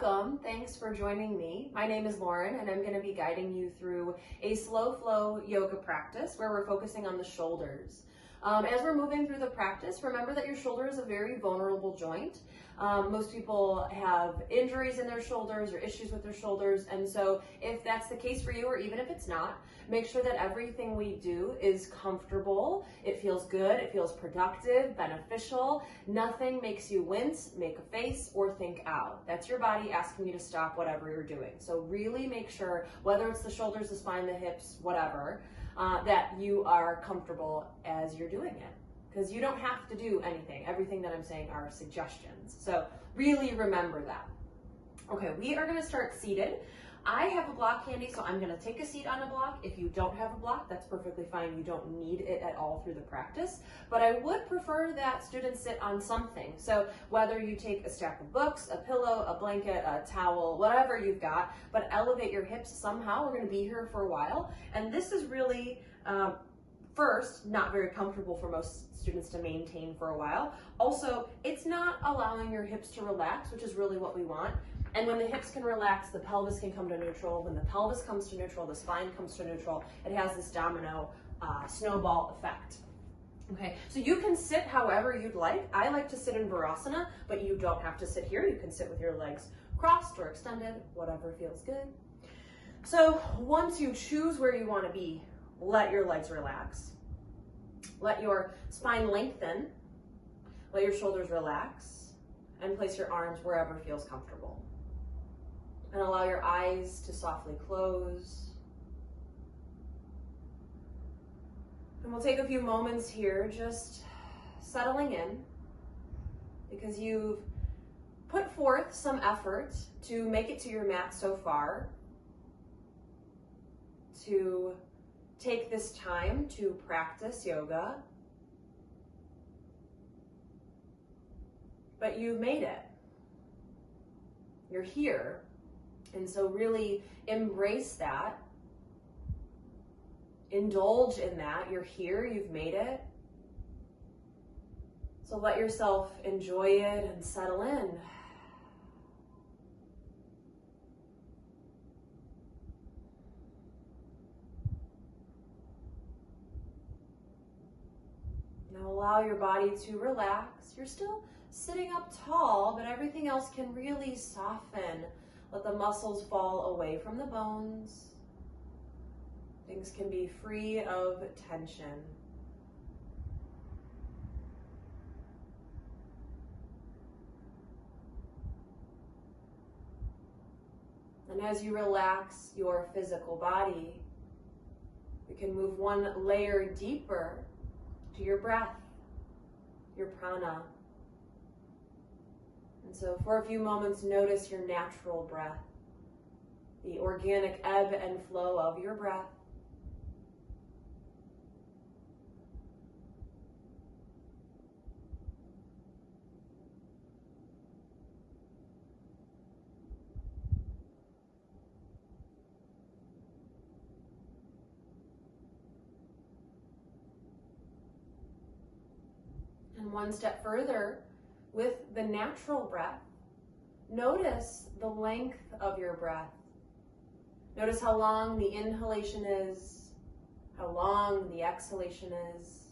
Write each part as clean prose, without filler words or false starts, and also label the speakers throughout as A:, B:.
A: welcome. Thanks for joining me. My name is Lauren and I'm going to be guiding you through a slow flow yoga practice where we're focusing on the shoulders. As we're moving through the practice, remember that your shoulder is a very vulnerable joint. Most people have injuries in their shoulders or issues with their shoulders, and so if that's the case for you, or even if it's not, make sure that everything we do is comfortable, it feels good, it feels productive, beneficial. Nothing makes you wince, make a face, or think out. That's your body asking you to stop whatever you're doing. So really make sure, whether it's the shoulders, the spine, the hips, whatever, that you are comfortable as you're doing it. Because you don't have to do anything. Everything that I'm saying are suggestions. So really remember that. Okay, we are gonna start seated. I have a block handy, so I'm gonna take a seat on a block. If you don't have a block, that's perfectly fine. You don't need it at all through the practice, but I would prefer that students sit on something. So whether you take a stack of books, a pillow, a blanket, a towel, whatever you've got, but elevate your hips somehow. We're gonna be here for a while. And this is really, first, not very comfortable for most students to maintain for a while. Also, it's not allowing your hips to relax, which is really what we want. And when the hips can relax, the pelvis can come to neutral. When the pelvis comes to neutral, the spine comes to neutral. It has this domino snowball effect. Okay, so you can sit however you'd like. I like to sit in Virasana, but you don't have to sit here. You can sit with your legs crossed or extended, whatever feels good. So once you choose where you want to be, let your legs relax. Let your spine lengthen. Let your shoulders relax. And place your arms wherever feels comfortable. And allow your eyes to softly close. And we'll take a few moments here just settling in, because you've put forth some effort to make it to your mat so far, to take this time to practice yoga, but you've made it. You're here. And so really embrace that. Indulge in that. You're here, you've made it. So let yourself enjoy it and settle in. Now allow your body to relax. You're still sitting up tall, but everything else can really soften. Let the muscles fall away from the bones. Things can be free of tension. And as you relax your physical body, you can move one layer deeper to your breath, your prana. And so for a few moments, notice your natural breath, the organic ebb and flow of your breath. And one step further, with the natural breath, notice the length of your breath. Notice how long the inhalation is, how long the exhalation is.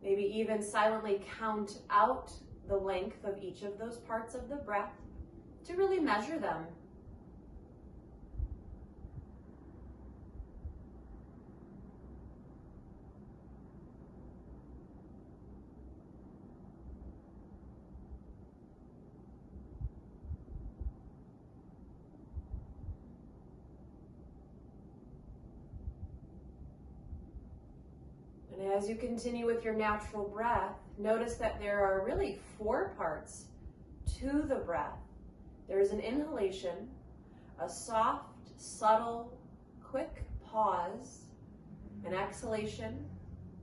A: Maybe even silently count out the length of each of those parts of the breath to really measure them. And as you continue with your natural breath, notice that there are really 4 parts to the breath. There's an inhalation, a soft, subtle, quick pause, an exhalation,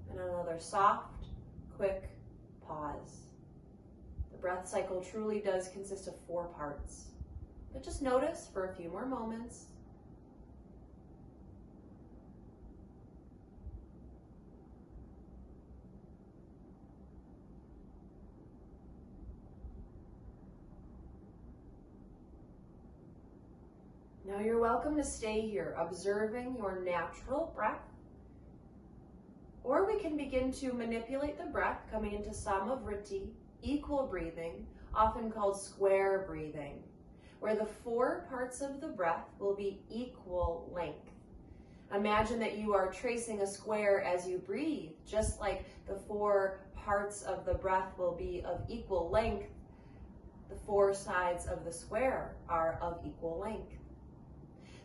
A: and another soft, quick pause. The breath cycle truly does consist of 4 parts. But just notice for a few more moments. Now you're welcome to stay here, observing your natural breath. Or we can begin to manipulate the breath, coming into Samavriti, equal breathing, often called square breathing, where the 4 parts of the breath will be equal length. Imagine that you are tracing a square as you breathe, just like the 4 parts of the breath will be of equal length. The 4 sides of the square are of equal length.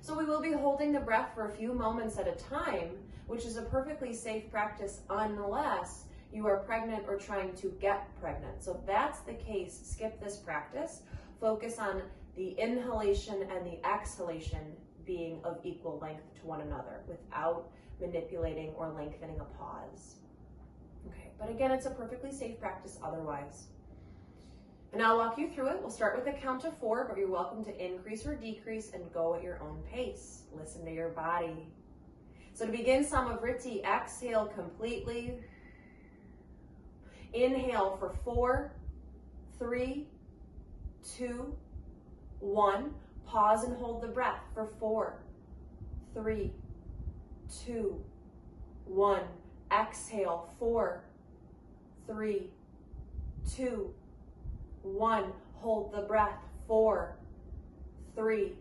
A: So we will be holding the breath for a few moments at a time, which is a perfectly safe practice unless you are pregnant or trying to get pregnant. So if that's the case, skip this practice. Focus on the inhalation and the exhalation being of equal length to one another without manipulating or lengthening a pause. Okay, but again, it's a perfectly safe practice otherwise. And I'll walk you through it. We'll start with a count of 4, but you're welcome to increase or decrease and go at your own pace. Listen to your body. So to begin Samavriti, exhale completely. Inhale for 4, 3, 2, 1. Pause and hold the breath for 4, 3, 2, 1. Exhale, 4, 3, 2, 1. Hold the breath, 4, 3,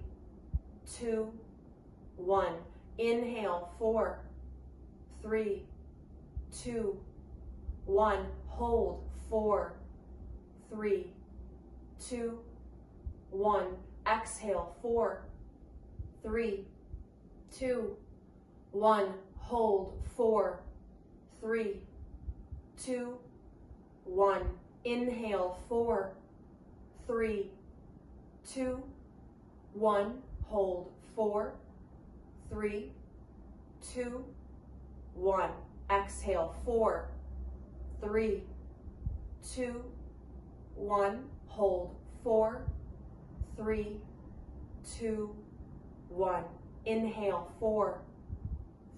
A: 2, 1. Inhale, 4, 3, 2, 1. Hold, 4, 3, 2, 1. Exhale, 4, 3, 2, 1. Hold, 4, 3, 2, 1. Inhale, 4, 3, 2, 1. Hold, 4, 3, 2, 1. Exhale, 4, 3, 2, 1. Hold, 4, 3, 2, 1. Inhale, 4,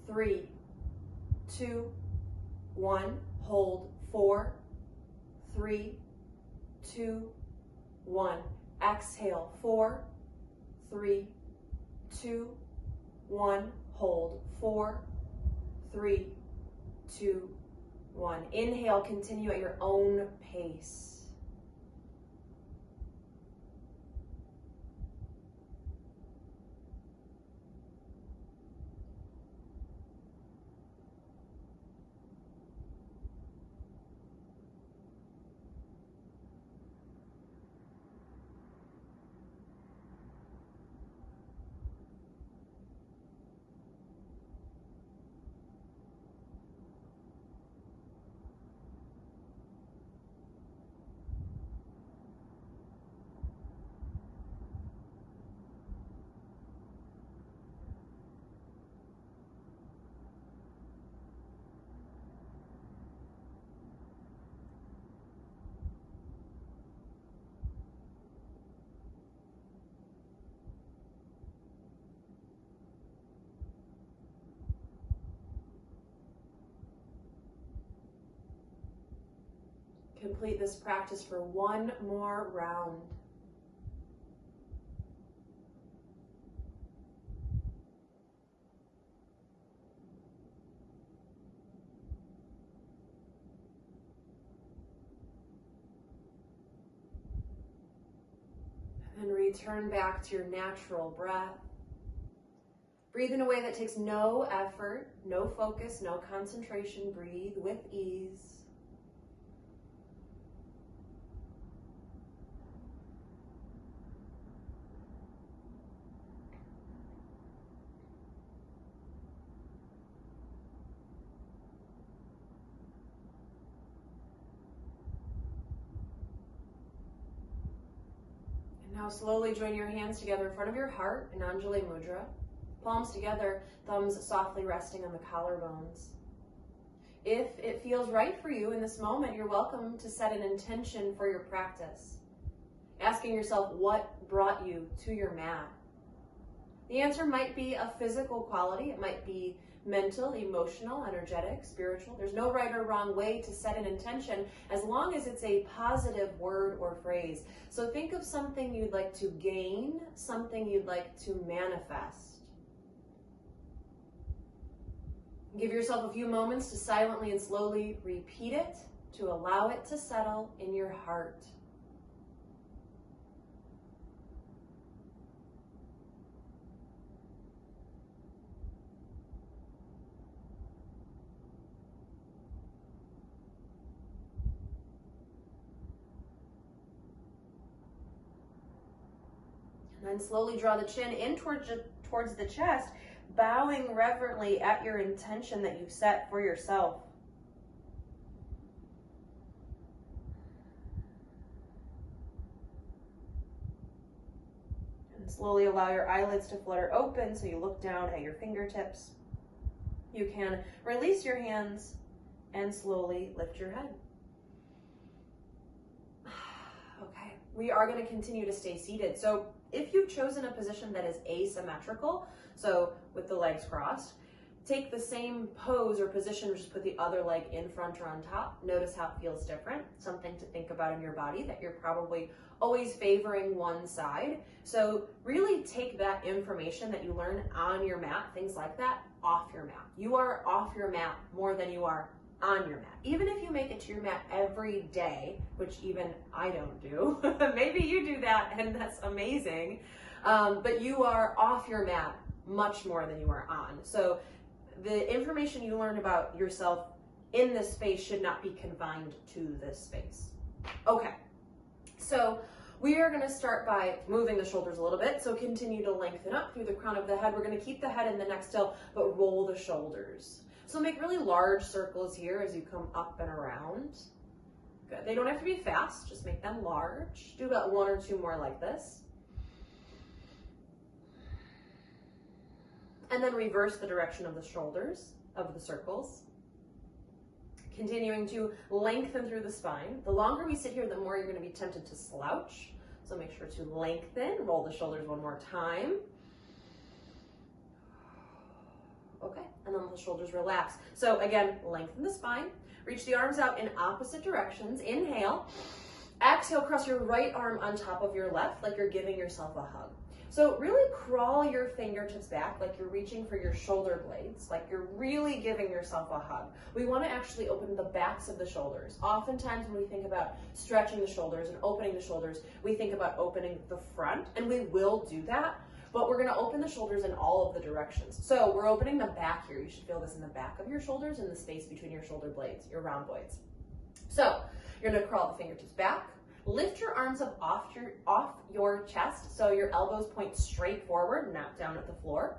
A: 3, 2, 1. Hold, 4, 3, 2, 1. Exhale, 4, 3, 2, 1. Hold, 4, 3, 2, 1. Inhale, continue at your own pace. Complete this practice for 1 more round. And then return back to your natural breath. Breathe in a way that takes no effort, no focus, no concentration. Breathe with ease. Now slowly join your hands together in front of your heart in Anjali Mudra. Palms together, thumbs softly resting on the collarbones. If it feels right for you in this moment, you're welcome to set an intention for your practice, asking yourself what brought you to your mat. The answer might be a physical quality. It might be mental, emotional, energetic, spiritual. There's no right or wrong way to set an intention as long as it's a positive word or phrase. So think of something you'd like to gain, something you'd like to manifest. Give yourself a few moments to silently and slowly repeat it, to allow it to settle in your heart. And then slowly draw the chin in towards the chest, bowing reverently at your intention that you've set for yourself. And slowly allow your eyelids to flutter open so you look down at your fingertips. You can release your hands and slowly lift your head. Okay, we are going to continue to stay seated. So if you've chosen a position that is asymmetrical, so with the legs crossed, take the same pose or position, just put the other leg in front or on top. Notice how it feels different. Something to think about in your body, that you're probably always favoring one side. So really take that information that you learn on your mat, things like that, off your mat. You are off your mat more than you are on your mat. Even if you make it to your mat every day, which even I don't do, maybe you do that and that's amazing, but you are off your mat much more than you are on. So the information you learn about yourself in this space should not be confined to this space. Okay, so we are going to start by moving the shoulders a little bit. So continue to lengthen up through the crown of the head. We're going to keep the head and the neck still, but roll the shoulders. So make really large circles here as you come up and around. Good. They don't have to be fast, just make them large. Do about one or two more like this. And then reverse the direction of the shoulders, of the circles. Continuing to lengthen through the spine. The longer we sit here, the more you're going to be tempted to slouch. So make sure to lengthen. Roll the shoulders one more time. Okay, and then the shoulders relax. So again, lengthen the spine. Reach the arms out in opposite directions. Inhale. Exhale, cross your right arm on top of your left like you're giving yourself a hug. So really crawl your fingertips back like you're reaching for your shoulder blades, like you're really giving yourself a hug. We want to actually open the backs of the shoulders. Oftentimes when we think about stretching the shoulders and opening the shoulders, we think about opening the front, and we will do that, but we're going to open the shoulders in all of the directions. So we're opening the back here. You should feel this in the back of your shoulders and the space between your shoulder blades, your rhomboids. So you're going to crawl the fingertips back. Lift your arms up off your chest so your elbows point straight forward, not down at the floor.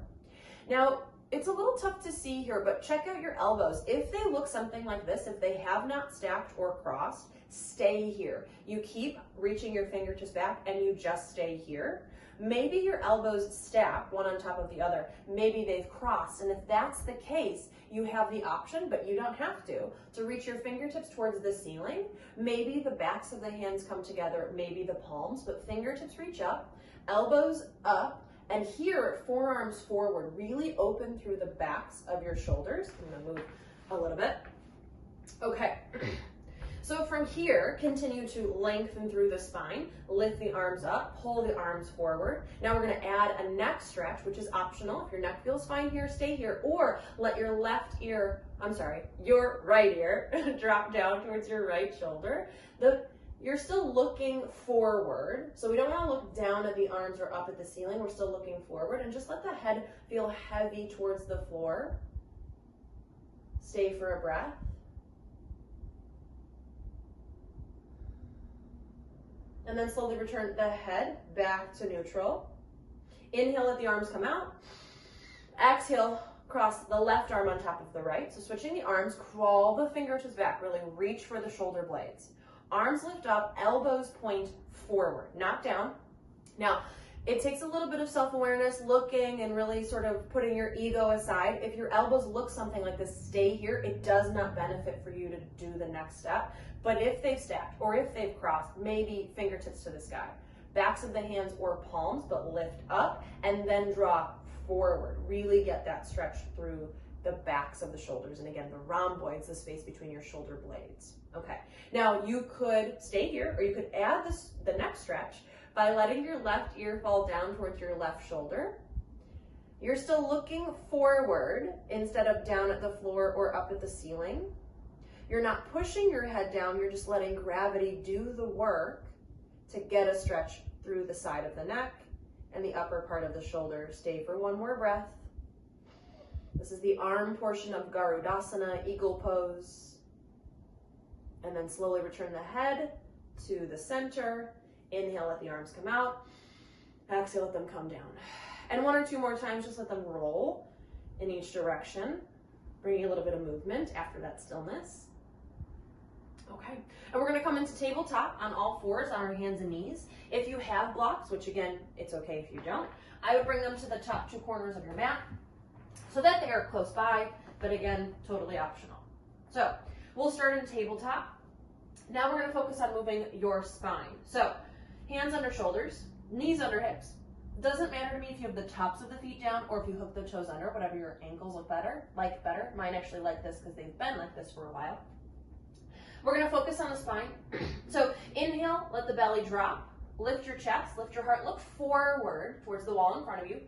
A: Now, it's a little tough to see here, but check out your elbows. If they look something like this, if they have not stacked or crossed, stay here. You keep reaching your fingertips back and you just stay here. Maybe your elbows stack one on top of the other. Maybe they've crossed. And if that's the case, you have the option, but you don't have to reach your fingertips towards the ceiling. Maybe the backs of the hands come together, maybe the palms, but fingertips reach up, elbows up, and here, forearms forward. Really open through the backs of your shoulders. I'm gonna move a little bit. Okay. So from here, continue to lengthen through the spine, lift the arms up, pull the arms forward. Now we're going to add a neck stretch, which is optional. If your neck feels fine here, stay here, or let your your right ear drop down towards your right shoulder. You're still looking forward, so we don't want to look down at the arms or up at the ceiling. We're still looking forward, and just let the head feel heavy towards the floor. Stay for a breath. And then slowly return the head back to neutral. Inhale, let the arms come out. Exhale, cross the left arm on top of the right. So switching the arms, crawl the fingertips back, really reach for the shoulder blades. Arms lift up, elbows point forward, not down. Now, it takes a little bit of self-awareness, looking and really sort of putting your ego aside. If your elbows look something like this, stay here. It does not benefit for you to do the next step. But if they've stacked or if they've crossed, maybe fingertips to the sky. Backs of the hands or palms, but lift up and then draw forward. Really get that stretch through the backs of the shoulders. And again, the rhomboids, the space between your shoulder blades. Okay, now you could stay here, or you could add the neck stretch by letting your left ear fall down towards your left shoulder. You're still looking forward instead of down at the floor or up at the ceiling. You're not pushing your head down, you're just letting gravity do the work to get a stretch through the side of the neck and the upper part of the shoulder. Stay for one more breath. This is the arm portion of Garudasana, eagle pose. And then slowly return the head to the center. Inhale, let the arms come out. Exhale, let them come down. And one or two more times, just let them roll in each direction, bringing a little bit of movement after that stillness. Okay, and we're gonna come into tabletop on all fours on our hands and knees. If you have blocks, which again, it's okay if you don't, I would bring them to the top two corners of your mat so that they are close by, but again, totally optional. So we'll start in tabletop. Now we're gonna focus on moving your spine. So hands under shoulders, knees under hips. Doesn't matter to me if you have the tops of the feet down or if you hook the toes under, whatever your ankles look better. Mine actually like this because they've been like this for a while. We're gonna focus on the spine. So inhale, let the belly drop. Lift your chest, lift your heart, look forward towards the wall in front of you.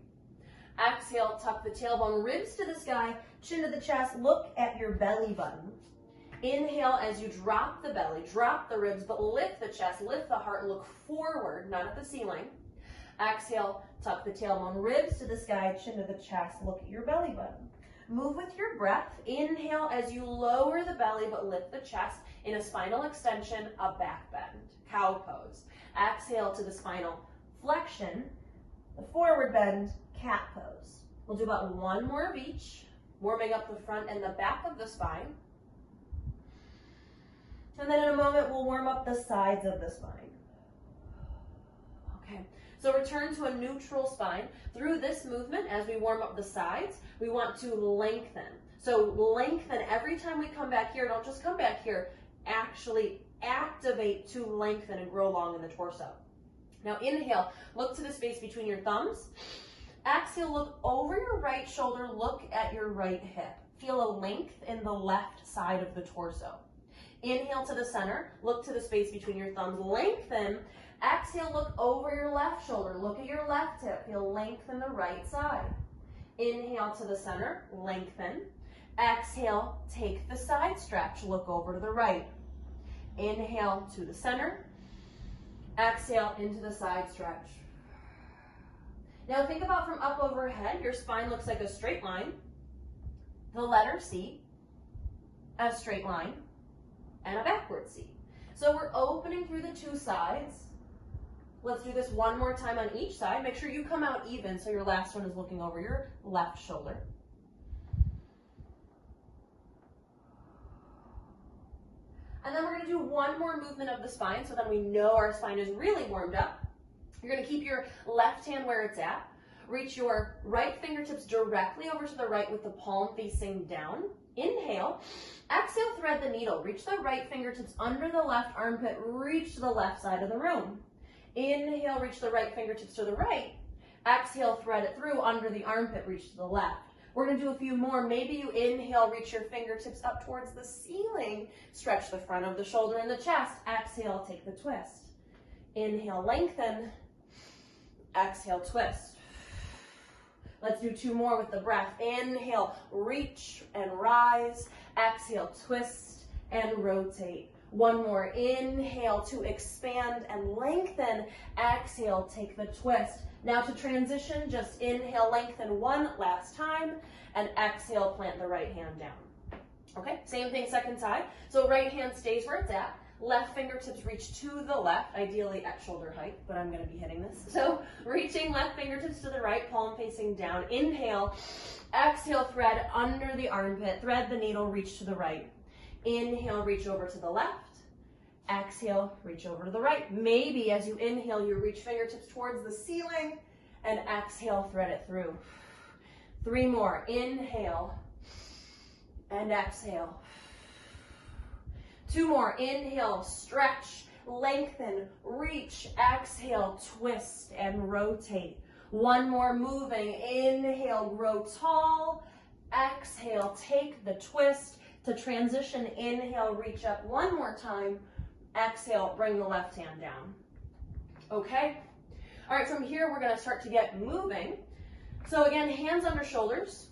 A: Exhale, tuck the tailbone, ribs to the sky, chin to the chest, look at your belly button. Inhale as you drop the belly, drop the ribs, but lift the chest, lift the heart, look forward, not at the ceiling. Exhale, tuck the tailbone, ribs to the sky, chin to the chest, look at your belly button. Move with your breath. Inhale as you lower the belly, but lift the chest in a spinal extension, a back bend, cow pose. Exhale to the spinal flexion, the forward bend, cat pose. We'll do about one more of each, warming up the front and the back of the spine. And then in a moment, we'll warm up the sides of the spine. Okay, so return to a neutral spine. Through this movement, as we warm up the sides, we want to lengthen. So lengthen every time we come back here. Don't just come back here. Actually activate to lengthen and grow long in the torso. Now inhale, look to the space between your thumbs. Exhale, look over your right shoulder, look at your right hip. Feel a length in the left side of the torso. Inhale to the center, look to the space between your thumbs, lengthen. Exhale, look over your left shoulder, look at your left hip, feel length in the right side. Inhale to the center, lengthen. Exhale, take the side stretch, look over to the right. Inhale to the center. Exhale into the side stretch. Now think about from up overhead, your spine looks like a straight line. The letter C, a straight line, and a backward C. So we're opening through the two sides. Let's do this one more time on each side. Make sure you come out even so your last one is looking over your left shoulder. And then we're gonna do one more movement of the spine so then we know our spine is really warmed up. You're gonna keep your left hand where it's at. Reach your right fingertips directly over to the right with the palm facing down. Inhale. Exhale, thread the needle. Reach the right fingertips under the left armpit. Reach to the left side of the room. Inhale, reach the right fingertips to the right. Exhale, thread it through under the armpit. Reach to the left. We're going to do a few more. Maybe you inhale, reach your fingertips up towards the ceiling. Stretch the front of the shoulder and the chest. Exhale, take the twist. Inhale, lengthen. Exhale, twist. Let's do two more with the breath. Inhale, reach and rise. Exhale, twist and rotate. One more. Inhale to expand and lengthen. Exhale, take the twist. Now to transition, just inhale, lengthen one last time, and exhale, plant the right hand down. Okay, same thing, second side. So right hand stays where it's at. Left fingertips reach to the left, ideally at shoulder height, but I'm gonna be hitting this. So reaching left fingertips to the right, palm facing down. Inhale, exhale, thread under the armpit, thread the needle, reach to the right. Inhale, reach over to the left. Exhale, reach over to the right. Maybe as you inhale, you reach fingertips towards the ceiling, and exhale, thread it through. Three more. Inhale and exhale. Two more. Inhale, stretch, lengthen, reach, exhale, twist and rotate. One more, moving. Inhale, grow tall. Exhale, take the twist to transition. Inhale, reach up one more time. Exhale, bring the left hand down. Okay? All right, from here, we're gonna start to get moving. So again, hands under shoulders.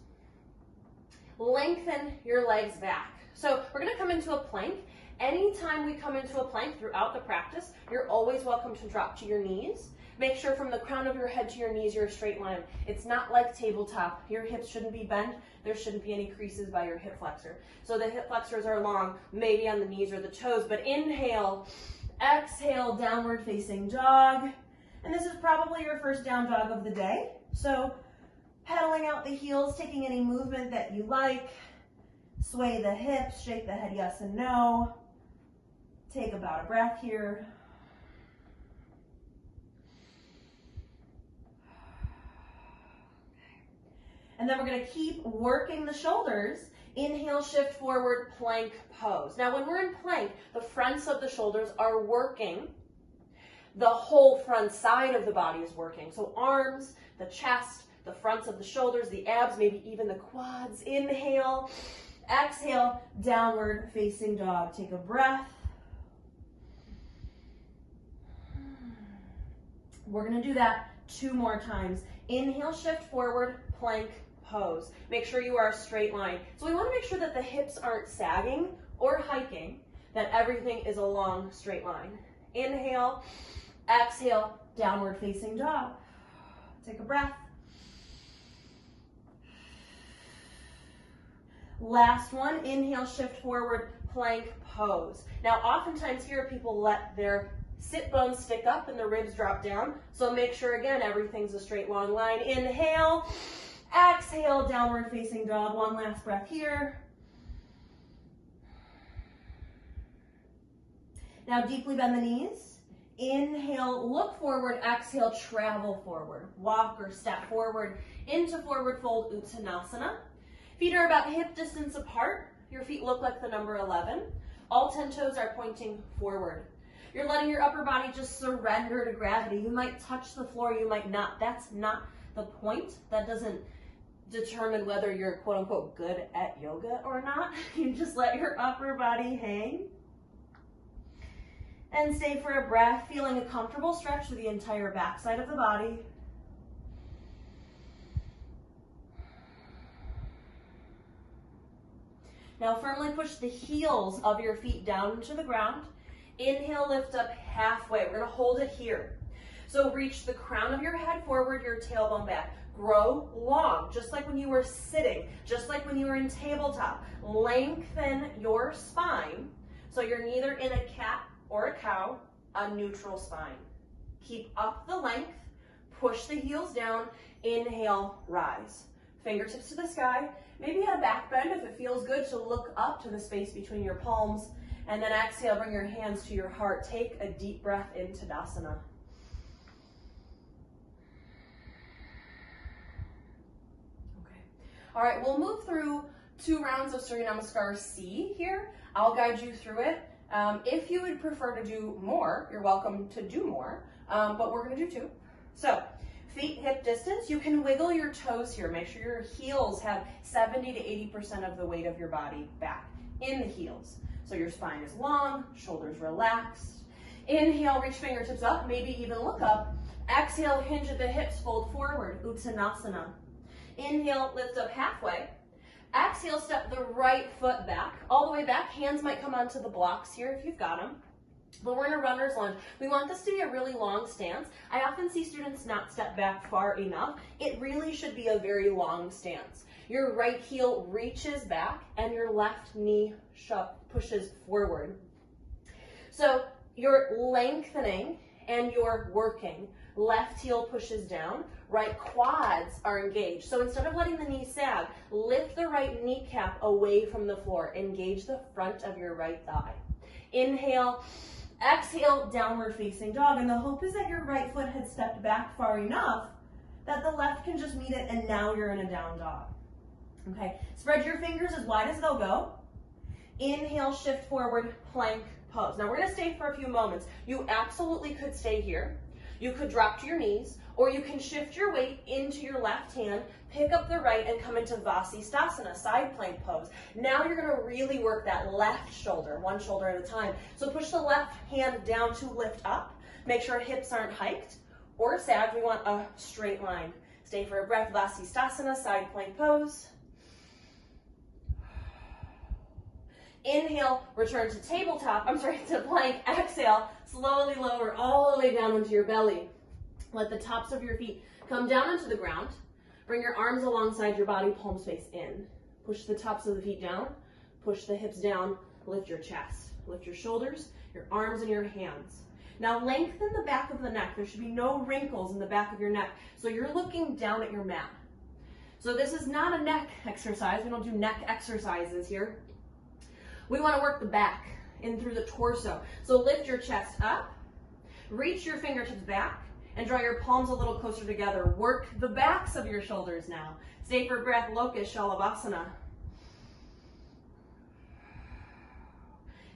A: Lengthen your legs back. So we're gonna come into a plank. Anytime we come into a plank throughout the practice, you're always welcome to drop to your knees. Make sure from the crown of your head to your knees, you're a straight line. It's not like tabletop. Your hips shouldn't be bent. There shouldn't be any creases by your hip flexor. So the hip flexors are long, maybe on the knees or the toes, but inhale, exhale, downward facing dog. And this is probably your first down dog of the day. So pedaling out the heels, taking any movement that you like. Sway the hips, shake the head yes and no. Take about a breath here. And then we're going to keep working the shoulders. Inhale, shift forward, plank pose. Now when we're in plank, the fronts of the shoulders are working. The whole front side of the body is working. So arms, the chest, the fronts of the shoulders, the abs, maybe even the quads. Inhale, exhale, downward facing dog. Take a breath. We're going to do that 2 more times. Inhale, shift forward, plank pose. Make sure you are a straight line. So we want to make sure that the hips aren't sagging or hiking, that everything is a long straight line. Inhale, exhale, downward facing dog. Take a breath. Last one, inhale, shift forward, plank pose. Now oftentimes here people let their sit bones stick up and the ribs drop down. So make sure again, everything's a straight long line. Inhale, exhale, downward facing dog. One last breath here. Now deeply bend the knees. Inhale, look forward, exhale, travel forward. Walk or step forward into forward fold Uttanasana. Feet are about hip distance apart. Your feet look like the number 11. All 10 toes are pointing forward. You're letting your upper body just surrender to gravity. You might touch the floor, you might not. That's not the point. That doesn't determine whether you're quote unquote good at yoga or not. You just let your upper body hang. And stay for a breath, feeling a comfortable stretch through the entire backside of the body. Now firmly push the heels of your feet down to the ground. Inhale, lift up halfway. We're gonna hold it here. So reach the crown of your head forward, your tailbone back. Grow long, just like when you were sitting, just like when you were in tabletop. Lengthen your spine so you're neither in a cat or a cow, a neutral spine. Keep up the length, push the heels down, inhale, rise. Fingertips to the sky, maybe at a back bend if it feels good to look up to the space between your palms, and then exhale, bring your hands to your heart. Take a deep breath into Tadasana. Okay. All right, we'll move through 2 rounds of Surya Namaskar C here. I'll guide you through it. If you would prefer to do more, you're welcome to do more, but we're gonna do 2. So, feet hip distance, you can wiggle your toes here. Make sure your heels have 70 to 80% of the weight of your body back in the heels. So your spine is long, shoulders relaxed. Inhale, reach fingertips up, maybe even look up. Exhale, hinge at the hips, fold forward, Uttanasana. Inhale, lift up halfway. Exhale, step the right foot back, all the way back. Hands might come onto the blocks here if you've got them. But we're in a runner's lunge. We want this to be a really long stance. I often see students not step back far enough. It really should be a very long stance. Your right heel reaches back and your left knee pushes forward. So you're lengthening and you're working. Left heel pushes down, right quads are engaged. So instead of letting the knee sag, lift the right kneecap away from the floor. Engage the front of your right thigh. Inhale, exhale, downward facing dog. And the hope is that your right foot had stepped back far enough that the left can just meet it, and now you're in a down dog. Okay, spread your fingers as wide as they'll go. Inhale, shift forward, plank pose. Now we're gonna stay for a few moments. You absolutely could stay here. You could drop to your knees, or you can shift your weight into your left hand, pick up the right, and come into Vasisthasana, side plank pose. Now you're gonna really work that left shoulder, one shoulder at a time. So push the left hand down to lift up. Make sure hips aren't hiked or sagged. We want a straight line. Stay for a breath, Vasisthasana, side plank pose. Inhale, return to tabletop, to plank. Exhale, slowly lower all the way down into your belly. Let the tops of your feet come down into the ground. Bring your arms alongside your body, palms face in. Push the tops of the feet down, push the hips down, lift your chest. Lift your shoulders, your arms, and your hands. Now lengthen the back of the neck. There should be no wrinkles in the back of your neck. So you're looking down at your mat. So this is not a neck exercise. We don't do neck exercises here. We want to work the back in through the torso. So lift your chest up, reach your fingertips back, and draw your palms a little closer together. Work the backs of your shoulders now. Stay for breath, Locust Shalabhasana.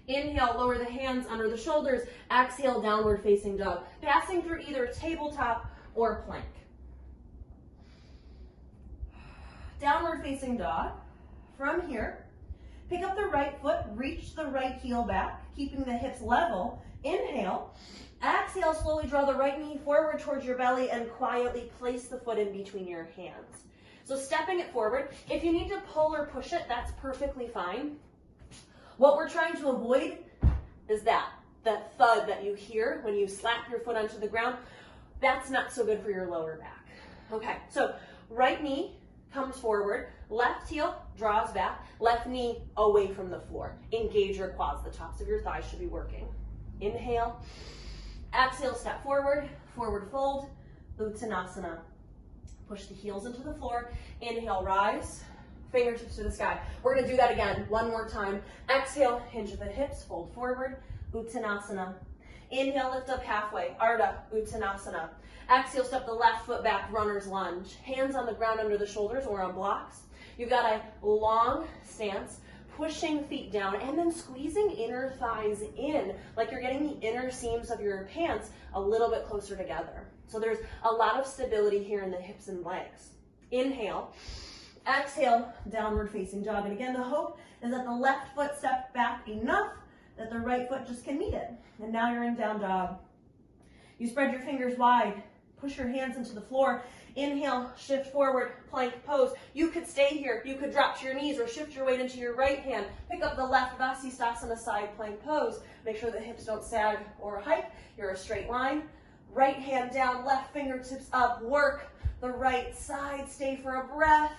A: Inhale, lower the hands under the shoulders. Exhale, downward facing dog. Passing through either tabletop or plank. Downward facing dog. From here, pick up the right foot, reach the right heel back, keeping the hips level. Inhale. Exhale, slowly draw the right knee forward towards your belly and quietly place the foot in between your hands. So stepping it forward. If you need to pull or push it, that's perfectly fine. What we're trying to avoid is that thud that you hear when you slap your foot onto the ground. That's not so good for your lower back. Okay, so right knee comes forward, left heel draws back, left knee away from the floor. Engage your quads. The tops of your thighs should be working. Inhale. Exhale, step forward, forward fold, Uttanasana. Push the heels into the floor. Inhale, rise, fingertips to the sky. We're gonna do that again, one more time. Exhale, hinge the hips, fold forward, Uttanasana. Inhale, lift up halfway, Ardha Uttanasana. Exhale, step the left foot back, runner's lunge. Hands on the ground under the shoulders or on blocks. You've got a long stance, pushing feet down and then squeezing inner thighs in, like you're getting the inner seams of your pants a little bit closer together. So there's a lot of stability here in the hips and legs. Inhale, exhale, downward facing dog. And again, the hope is that the left foot steps back enough that the right foot just can meet it. And now you're in down dog. You spread your fingers wide, push your hands into the floor. Inhale, shift forward, plank pose. You could stay here. You could drop to your knees or shift your weight into your right hand. Pick up the left Vasisthasana side plank pose. Make sure the hips don't sag or hike. You're a straight line. Right hand down, left fingertips up. Work the right side. Stay for a breath.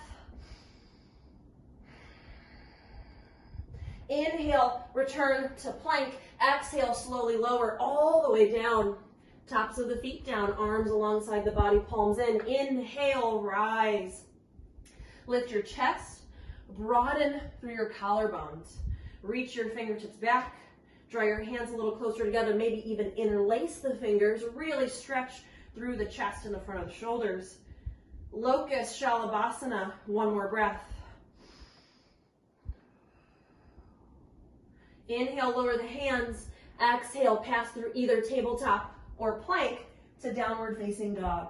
A: Inhale, return to plank. Exhale, slowly lower all the way down. Tops of the feet down, arms alongside the body, palms in. Inhale, rise. Lift your chest, broaden through your collarbones. Reach your fingertips back. Draw your hands a little closer together, maybe even interlace the fingers. Really stretch through the chest and the front of the shoulders. Locust Shalabhasana, one more breath. Inhale, lower the hands. Exhale, pass through either tabletop or plank to downward facing dog.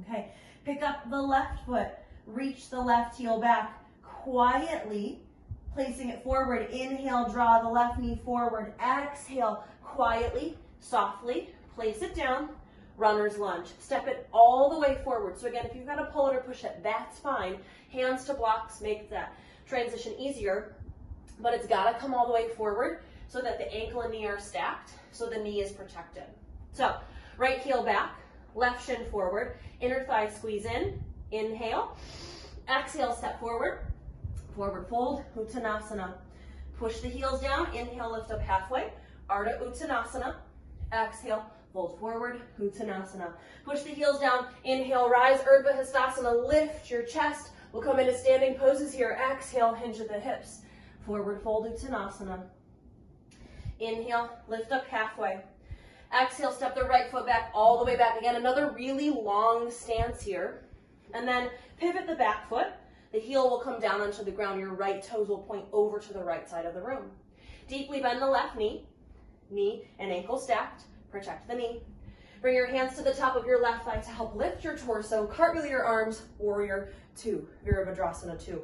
A: Okay, pick up the left foot, reach the left heel back, quietly placing it forward. Inhale, draw the left knee forward. Exhale, quietly, softly, place it down, runner's lunge. Step it all the way forward. So again, if you've got to pull it or push it, that's fine. Hands to blocks make that transition easier. But it's got to come all the way forward so that the ankle and knee are stacked, so the knee is protected. So right heel back, left shin forward, inner thigh squeeze in, inhale, exhale, step forward, forward fold, Uttanasana. Push the heels down, inhale, lift up halfway, Ardha Uttanasana. Exhale, fold forward, Uttanasana. Push the heels down, inhale, rise, Urdhva Hastasana, lift your chest. We'll come into standing poses here. Exhale, hinge at the hips. Forward fold, Uttanasana. Inhale, lift up halfway. Exhale, step the right foot back all the way back. Again, another really long stance here. And then pivot the back foot. The heel will come down onto the ground. Your right toes will point over to the right side of the room. Deeply bend the left knee. knee and ankle stacked. Protect the knee. Bring your hands to the top of your left thigh to help lift your torso. Cartwheel your arms, warrior two, Virabhadrasana 2.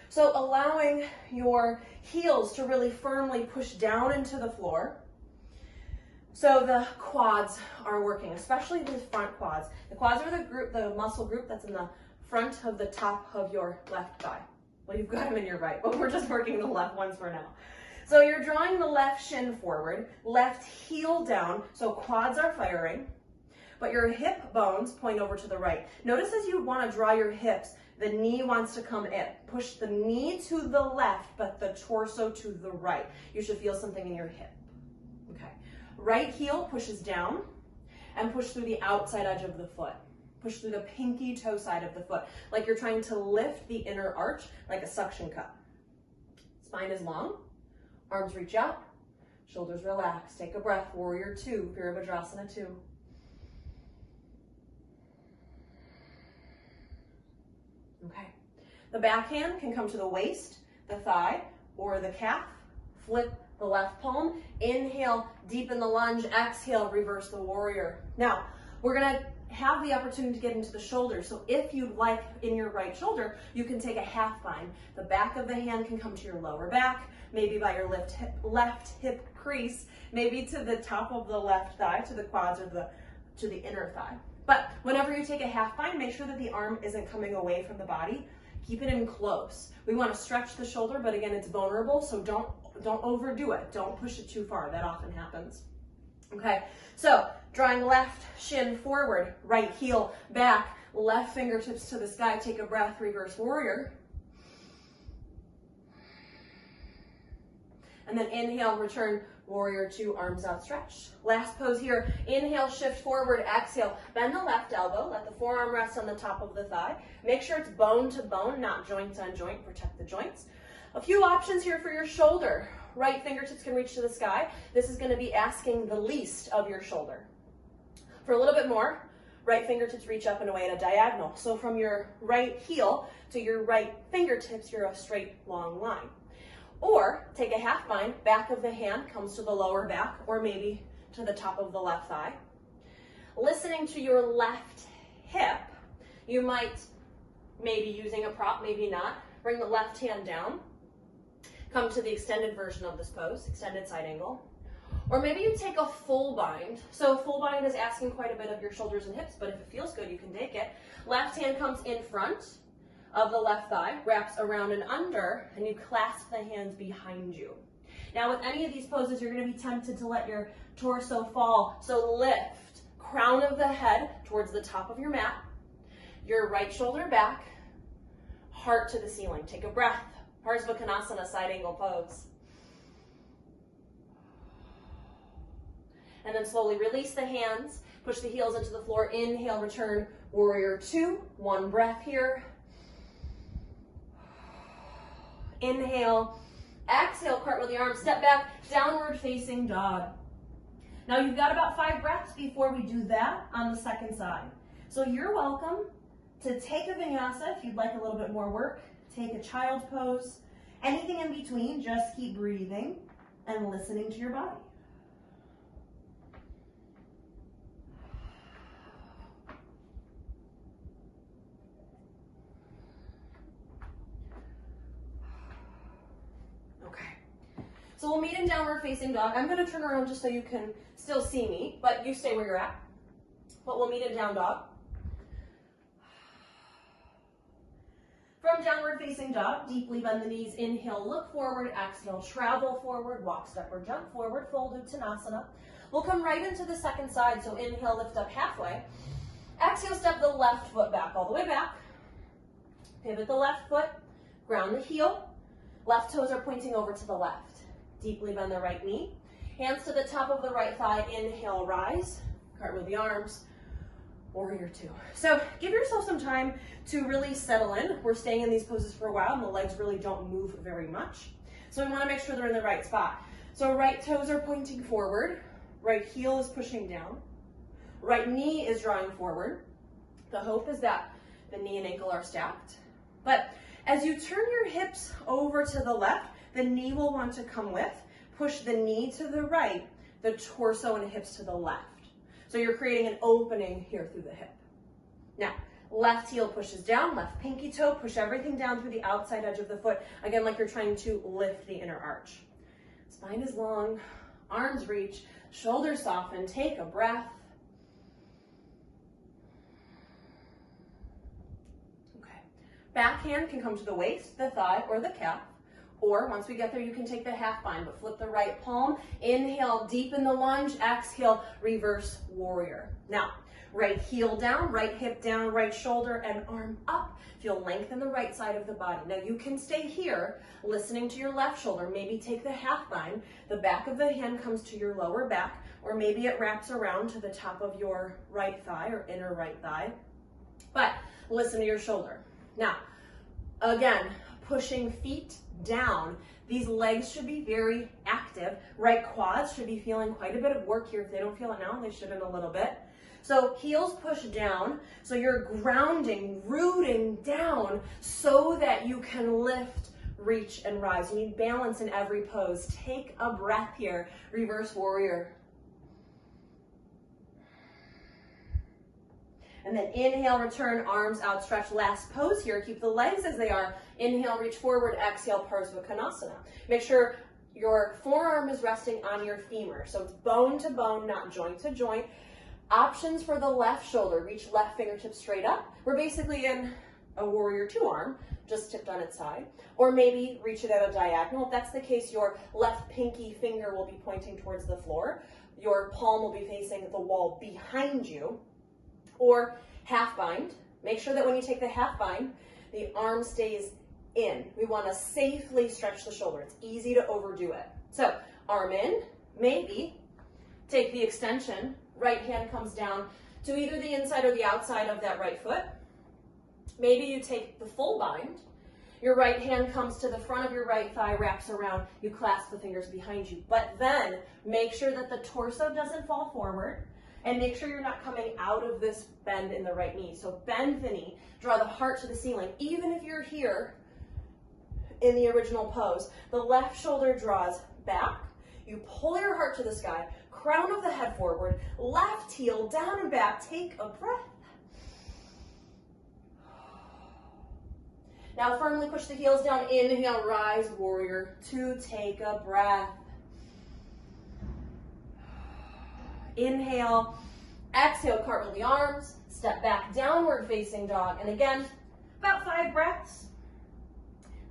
A: So allowing your heels to really firmly push down into the floor. So the quads are working, especially the front quads. The quads are the muscle group that's in the front of the top of your left thigh. Well, you've got them in your right, but we're just working the left ones for now. So you're drawing the left shin forward, left heel down, so quads are firing, but your hip bones point over to the right. Notice as you want to draw your hips, the knee wants to come in. Push the knee to the left, but the torso to the right. You should feel something in your hip. Okay. Right heel pushes down and push through the outside edge of the foot. Push through the pinky toe side of the foot, like you're trying to lift the inner arch like a suction cup. Spine is long. Arms reach up, shoulders relax. Take a breath, warrior two, Virabhadrasana 2. Okay. The back hand can come to the waist, the thigh, or the calf. Flip the left palm. Inhale, deepen the lunge. Exhale, reverse the warrior. Now, we're gonna have the opportunity to get into the shoulder. So if you'd like in your right shoulder, you can take a half bind. The back of the hand can come to your lower back, maybe by your left hip crease, maybe to the top of the left thigh, to the quads or to the inner thigh. But whenever you take a half bind, make sure that the arm isn't coming away from the body. Keep it in close. We want to stretch the shoulder, but again, it's vulnerable, so don't overdo it. Don't push it too far. That often happens. Okay, so drawing left shin forward, right heel back, left fingertips to the sky. Take a breath, reverse warrior. And then inhale, return, warrior two, arms outstretched. Last pose here, inhale, shift forward, exhale, bend the left elbow, let the forearm rest on the top of the thigh. Make sure it's bone to bone, not joint on joint, protect the joints. A few options here for your shoulder. Right fingertips can reach to the sky. This is gonna be asking the least of your shoulder. For a little bit more, right fingertips reach up and away at a diagonal. So from your right heel to your right fingertips, you're a straight, long line. Or take a half bind, back of the hand comes to the lower back or maybe to the top of the left thigh. Listening to your left hip, you might, maybe using a prop, maybe not, bring the left hand down, come to the extended version of this pose, extended side angle. Or maybe you take a full bind. So full bind is asking quite a bit of your shoulders and hips, but if it feels good, you can take it. Left hand comes in front of the left thigh, wraps around and under, and you clasp the hands behind you. Now with any of these poses, you're going to be tempted to let your torso fall. So lift, crown of the head towards the top of your mat, your right shoulder back, heart to the ceiling. Take a breath, Parsvakonasana, side angle pose. And then slowly release the hands, push the heels into the floor, inhale, return, warrior two, one breath here. Inhale, exhale, cartwheel the arms, step back, downward facing dog. Now you've got about 5 breaths before we do that on the second side. So you're welcome to take a vinyasa if you'd like a little bit more work, take a child's pose, anything in between, just keep breathing and listening to your body. So we'll meet in downward facing dog. I'm going to turn around just so you can still see me, but you stay where you're at. But we'll meet in down dog. From downward facing dog, deeply bend the knees. Inhale, look forward. Exhale, travel forward. Walk, step, or jump forward. Fold Uttanasana. We'll come right into the second side. So inhale, lift up halfway. Exhale, step the left foot back all the way back. Pivot the left foot. Ground the heel. Left toes are pointing over to the left. Deeply bend the right knee. Hands to the top of the right thigh. Inhale, rise. Cartwheel the arms. Warrior two. So give yourself some time to really settle in. We're staying in these poses for a while and the legs really don't move very much. So we want to make sure they're in the right spot. So right toes are pointing forward. Right heel is pushing down. Right knee is drawing forward. The hope is that the knee and ankle are stacked. But as you turn your hips over to the left, the knee will want to come with. push the knee to the right, the torso and hips to the left. So you're creating an opening here through the hip. Now, left heel pushes down, left pinky toe, push everything down through the outside edge of the foot. Again, like you're trying to lift the inner arch. Spine is long, arms reach, shoulders soften, take a breath. Okay, back hand can come to the waist, the thigh, or the calf. Or once we get there, you can take the half bind, but flip the right palm. Inhale, deepen the lunge. Exhale, reverse warrior. Now, right heel down, right hip down, right shoulder and arm up. Feel length in the right side of the body. Now you can stay here, listening to your left shoulder. Maybe take the half bind. The back of the hand comes to your lower back, or maybe it wraps around to the top of your right thigh or inner right thigh. But listen to your shoulder. Now, again, pushing feet down. These legs should be very active. Right quads should be feeling quite a bit of work here. If they don't feel it now, they should in a little bit. So heels push down. So you're grounding, rooting down so that you can lift, reach, and rise. You need balance in every pose. Take a breath here. Reverse warrior. And then inhale, return, arms outstretched. Last pose here. Keep the legs as they are. Inhale, reach forward. Exhale, Parsvakonasana. Make sure your forearm is resting on your femur. So it's bone to bone, not joint to joint. Options for the left shoulder. Reach left fingertips straight up. We're basically in a warrior two arm, just tipped on its side. Or maybe reach it at a diagonal. If that's the case, your left pinky finger will be pointing towards the floor. Your palm will be facing the wall behind you. Or half bind. Make sure that when you take the half bind, the arm stays in. We want to safely stretch the shoulder. It's easy to overdo it. So arm in, maybe take the extension. Right hand comes down to either the inside or the outside of that right foot. Maybe you take the full bind. Your right hand comes to the front of your right thigh, wraps around. You clasp the fingers behind you. But then make sure that the torso doesn't fall forward. And make sure you're not coming out of this bend in the right knee. So bend the knee, draw the heart to the ceiling. Even if you're here in the original pose, the left shoulder draws back. You pull your heart to the sky, crown of the head forward, left heel down and back. Take a breath. Now firmly push the heels down. Inhale, rise, warrior two. Take a breath. Inhale, exhale, cartwheel the arms, step back, downward facing dog. And again, about 5 breaths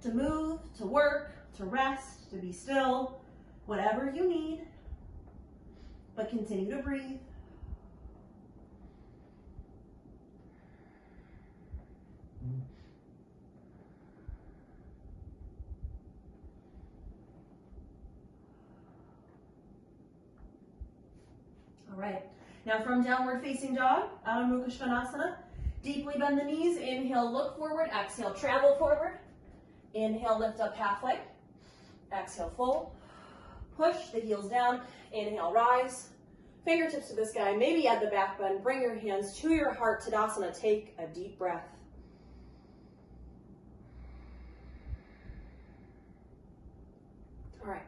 A: to move, to work, to rest, to be still, whatever you need, but continue to breathe. All right, now from downward facing dog, Adho Mukha Svanasana, deeply bend the knees. Inhale, look forward. Exhale, travel forward. Inhale, lift up halfway. Exhale, fold. Push the heels down. Inhale, rise. Fingertips to the sky. Maybe add the back bend. Bring your hands to your heart. Tadasana. Take a deep breath. All right.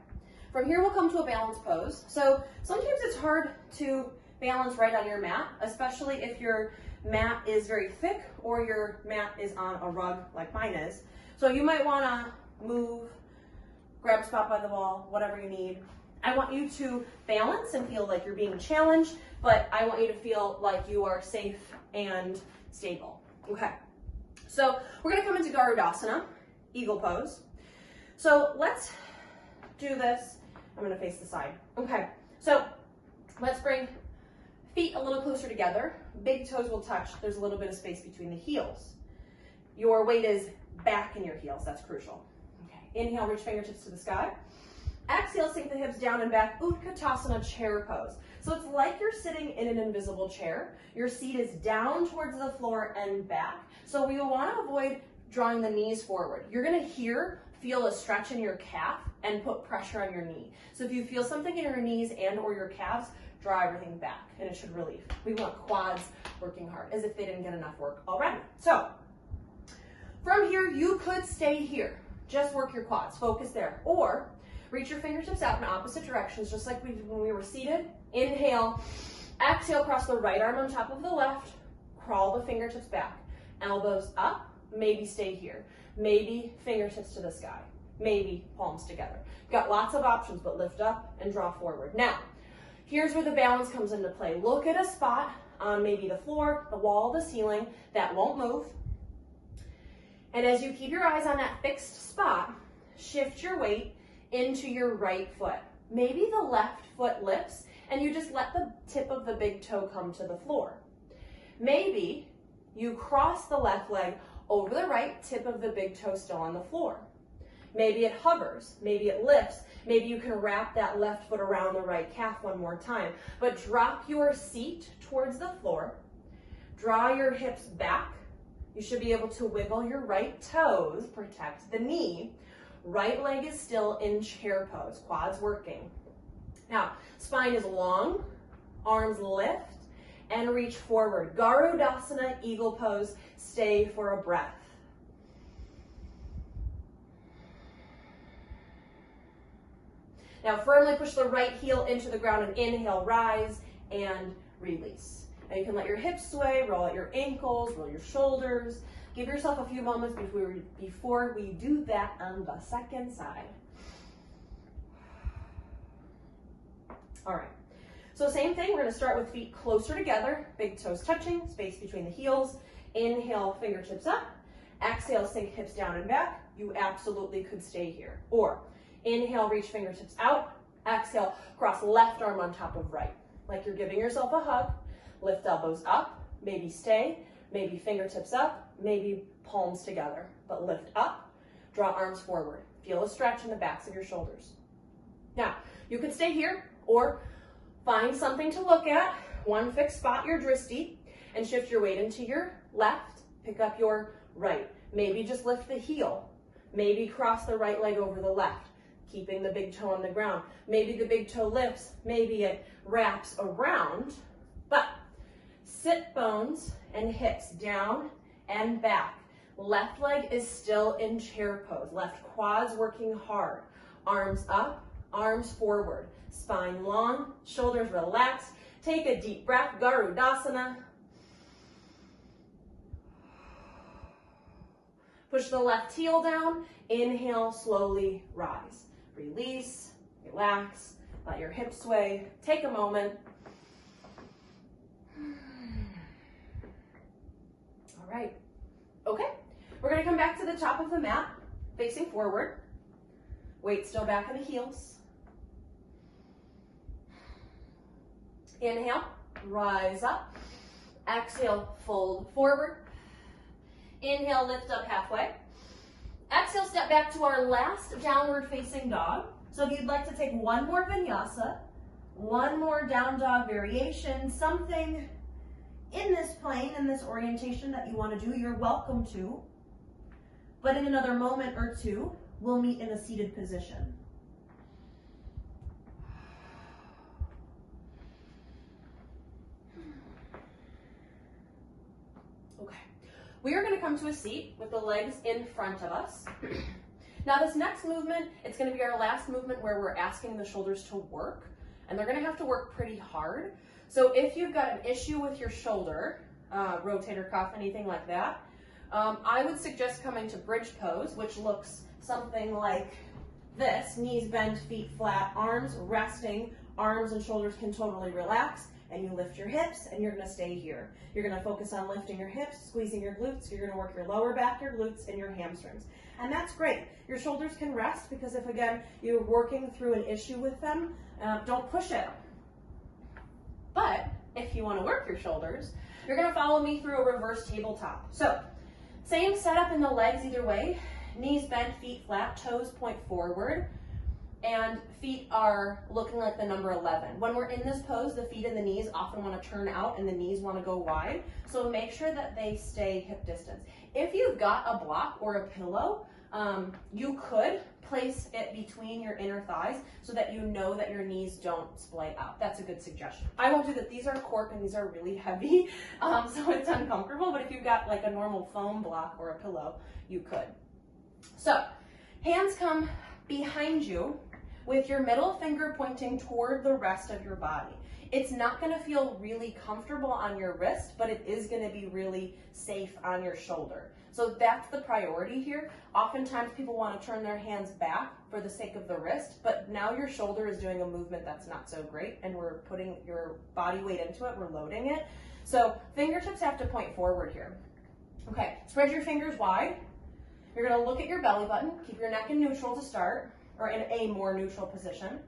A: From here, we'll come to a balance pose. So sometimes it's hard to balance right on your mat, especially if your mat is very thick or your mat is on a rug like mine is. So you might want to move, grab a spot by the wall, whatever you need. I want you to balance and feel like you're being challenged, but I want you to feel like you are safe and stable. Okay, so we're going to come into Garudasana, eagle pose. So let's do this. I'm going to face the side. Okay, so let's bring feet a little closer together. Big toes will touch. There's a little bit of space between the heels. Your weight is back in your heels. That's crucial. Okay, inhale, reach fingertips to the sky. Exhale, sink the hips down and back. Utkatasana, chair pose. So it's like you're sitting in an invisible chair. Your seat is down towards the floor and back. So we will want to avoid drawing the knees forward. You're going to feel a stretch in your calf and put pressure on your knee. So if you feel something in your knees and or your calves, draw everything back and it should relieve. We want quads working hard as if they didn't get enough work already. So from here, you could stay here. Just work your quads, focus there. Or Reach your fingertips out in opposite directions, just like when we were seated. Inhale, exhale, cross the right arm on top of the left, crawl the fingertips back. Elbows up, maybe stay here. Maybe fingertips to the sky. Maybe palms together. Got lots of options, but lift up and draw forward. Now, here's where the balance comes into play. Look at a spot on maybe the floor, the wall, the ceiling that won't move. And as you keep your eyes on that fixed spot, shift your weight into your right foot. Maybe the left foot lifts and you just let the tip of the big toe come to the floor. Maybe you cross the left leg over the right, tip of the big toe still on the floor. Maybe it hovers, maybe it lifts, maybe you can wrap that left foot around the right calf one more time. But drop your seat towards the floor, draw your hips back. You should be able to wiggle your right toes, protect the knee. Right leg is still in chair pose, quads working. Now, spine is long, arms lift, and reach forward. Garudasana, eagle pose, stay for a breath. Now firmly push the right heel into the ground and inhale, rise and release. Now you can let your hips sway, roll out your ankles, roll your shoulders. Give yourself a few moments before we do that on the second side. All right, so same thing, we're gonna start with feet closer together, big toes touching, space between the heels. Inhale, fingertips up. Exhale, sink hips down and back. You absolutely could stay here. Or inhale, reach fingertips out. Exhale, cross left arm on top of right. Like you're giving yourself a hug. Lift elbows up, maybe stay, maybe fingertips up, maybe palms together. But lift up, draw arms forward. Feel a stretch in the backs of your shoulders. Now, you could stay here or find something to look at, one fixed spot, your dristi, and shift your weight into your left, pick up your right. Maybe just lift the heel. Maybe cross the right leg over the left, keeping the big toe on the ground. Maybe the big toe lifts, maybe it wraps around, but sit bones and hips down and back. Left leg is still in chair pose. Left quads working hard. Arms up, arms forward. Spine long, shoulders relaxed. Take a deep breath, Garudasana. Push the left heel down. Inhale, slowly rise. Release, relax, let your hips sway. Take a moment. All right, okay. We're gonna come back to the top of the mat, facing forward. Weight still back in the heels. Inhale, rise up. Exhale, fold forward. Inhale, lift up halfway. Exhale, step back to our last downward facing dog. So if you'd like to take one more vinyasa, one more down dog variation, something in this plane, in this orientation that you want to do, you're welcome to. But in another moment or two, we'll meet in a seated position. Okay, we are going to come to a seat with the legs in front of us. Now this next movement, it's going to be our last movement where we're asking the shoulders to work, and they're going to have to work pretty hard. So if you've got an issue with your shoulder, rotator cuff, anything like that, I would suggest coming to bridge pose, which looks something like this. Knees bent, feet flat, arms resting, arms and shoulders can totally relax, and you lift your hips, and you're gonna stay here. You're gonna focus on lifting your hips, squeezing your glutes. You're gonna work your lower back, your glutes, and your hamstrings. And that's great. Your shoulders can rest because if, again, you're working through an issue with them, don't push it. But if you wanna work your shoulders, you're gonna follow me through a reverse tabletop. So, same setup in the legs either way. Knees bent, feet flat, toes point forward, and feet are looking like the number 11. When we're in this pose, the feet and the knees often want to turn out and the knees want to go wide. So make sure that they stay hip distance. If you've got a block or a pillow, you could place it between your inner thighs so that you know that your knees don't splay out. That's a good suggestion. I won't do that. These are cork and these are really heavy, so it's uncomfortable, but if you've got like a normal foam block or a pillow, you could. So, hands come behind you. with your middle finger pointing toward the rest of your body. It's not going to feel really comfortable on your wrist, but it is going to be really safe on your shoulder. So that's the priority here. Oftentimes people want to turn their hands back for the sake of the wrist, but now your shoulder is doing a movement that's not so great, and we're putting your body weight into it, we're loading it. So fingertips have to point forward here. Okay, spread your fingers wide. You're going to look at your belly button, keep your neck in neutral to start, or in a more neutral position.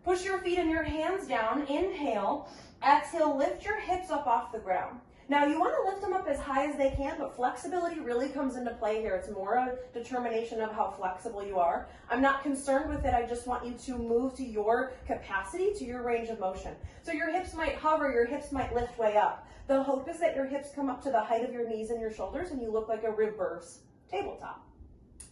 A: Push your feet and your hands down, inhale, exhale, lift your hips up off the ground. Now you want to lift them up as high as they can, but flexibility really comes into play here. It's more a determination of how flexible you are. I'm not concerned with it, I just want you to move to your capacity, to your range of motion. So your hips might hover, your hips might lift way up. The hope is that your hips come up to the height of your knees and your shoulders and you look like a reverse tabletop.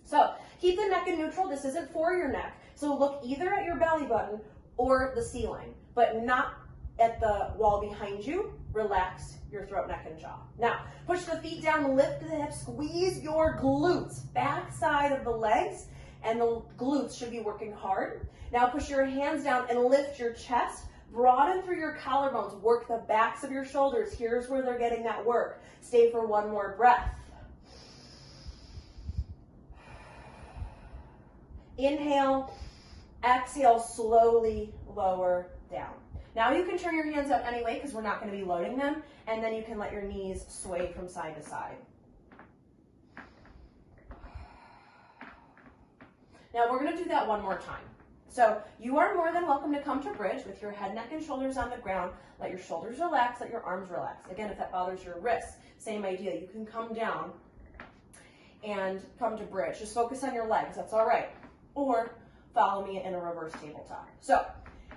A: So keep the neck in neutral, this isn't for your neck. So look either at your belly button or the ceiling, but not at the wall behind you. Relax your throat, neck, and jaw. Now, push the feet down, lift the hips, squeeze your glutes, back side of the legs, and the glutes should be working hard. Now push your hands down and lift your chest, broaden through your collarbones, work the backs of your shoulders. Here's where they're getting that work. Stay for one more breath. Inhale, exhale, slowly lower down. Now you can turn your hands up anyway because we're not going to be loading them, and then you can let your knees sway from side to side. Now we're going to do that one more time. So you are more than welcome to come to bridge with your head, neck, and shoulders on the ground. Let your shoulders relax, let your arms relax. Again, if that bothers your wrists, same idea. You can come down and come to bridge. Just focus on your legs, that's all right. Or follow me in a reverse tabletop. So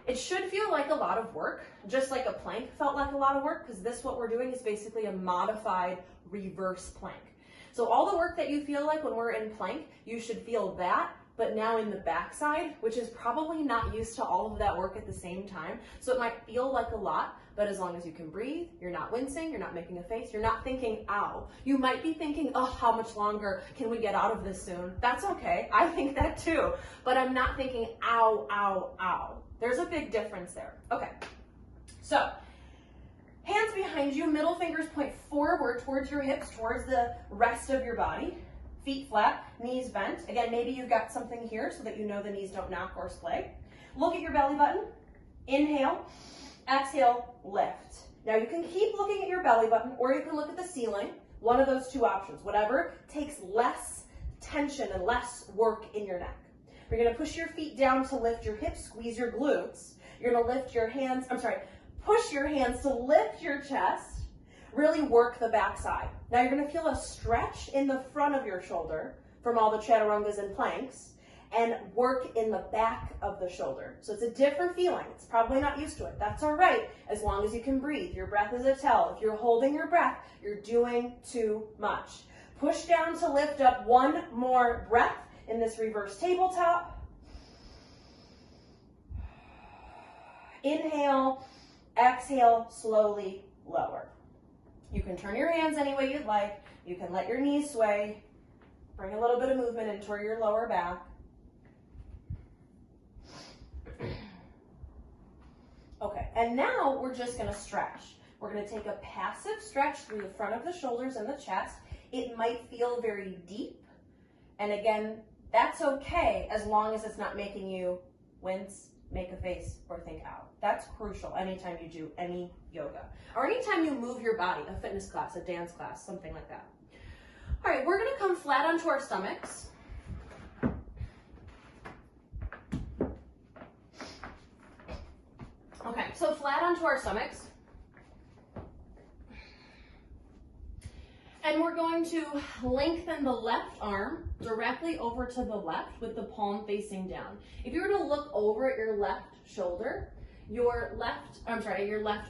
A: it should feel like a lot of work, just like a plank felt like a lot of work, because this, what we're doing, is basically a modified reverse plank. So all the work that you feel like when we're in plank, you should feel that, but now in the backside, which is probably not used to all of that work at the same time. So it might feel like a lot, but as long as you can breathe, you're not wincing, you're not making a face, you're not thinking, ow. You might be thinking, oh, how much longer can we get out of this soon? That's okay, I think that too, but I'm not thinking, ow, ow, ow. There's a big difference there. Okay, so hands behind you, middle fingers point forward towards your hips, towards the rest of your body. Feet flat, knees bent. Again, maybe you've got something here so that you know the knees don't knock or splay. Look at your belly button. Inhale, exhale, lift. Now you can keep looking at your belly button, or you can look at the ceiling. One of those two options, whatever takes less tension and less work in your neck. You're going to push your feet down to lift your hips, squeeze your glutes. You're going to lift your hands, push your hands to lift your chest, really work the backside. Now you're going to feel a stretch in the front of your shoulder from all the chaturangas and planks, and work in the back of the shoulder. So it's a different feeling. It's probably not used to it. That's all right, as long as you can breathe. Your breath is a tell. If you're holding your breath, you're doing too much. Push down to lift up. One more breath in this reverse tabletop. Inhale, exhale, slowly lower. You can turn your hands any way you'd like. You can let your knees sway. Bring a little bit of movement into your lower back. Okay, and now we're just going to stretch. We're going to take a passive stretch through the front of the shoulders and the chest. It might feel very deep. And again, that's okay as long as it's not making you wince, make a face, or think out. That's crucial anytime you do any yoga. Or anytime you move your body, a fitness class, a dance class, something like that. All right, we're gonna come flat onto our stomachs. Okay, so flat onto our stomachs. And we're going to lengthen the left arm directly over to the left with the palm facing down. If you were to look over at your left shoulder, your left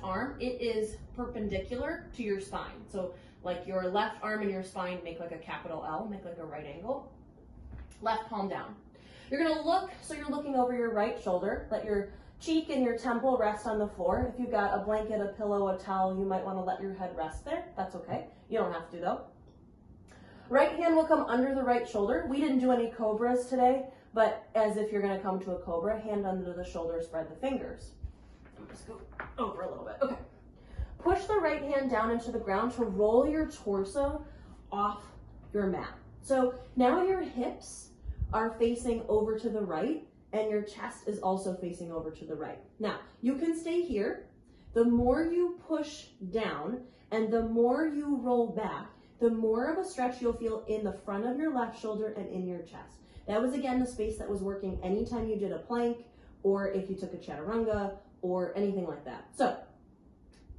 A: arm, it is perpendicular to your spine. So like your left arm and your spine make like a capital L, make like a right angle. Left palm down. You're gonna look, so you're looking over your right shoulder. Let your cheek and your temple rest on the floor. If you've got a blanket, a pillow, a towel, you might want to let your head rest there. That's okay. You don't have to though. Right hand will come under the right shoulder. We didn't do any cobras today, but as if you're gonna come to a cobra, hand under the shoulder, spread the fingers. I'm just go over a little bit. Okay. Push the right hand down into the ground to roll your torso off your mat. So now your hips are facing over to the right and your chest is also facing over to the right. Now, you can stay here. The more you push down and the more you roll back, the more of a stretch you'll feel in the front of your left shoulder and in your chest. That was, again, the space that was working anytime you did a plank or if you took a chaturanga or anything like that. So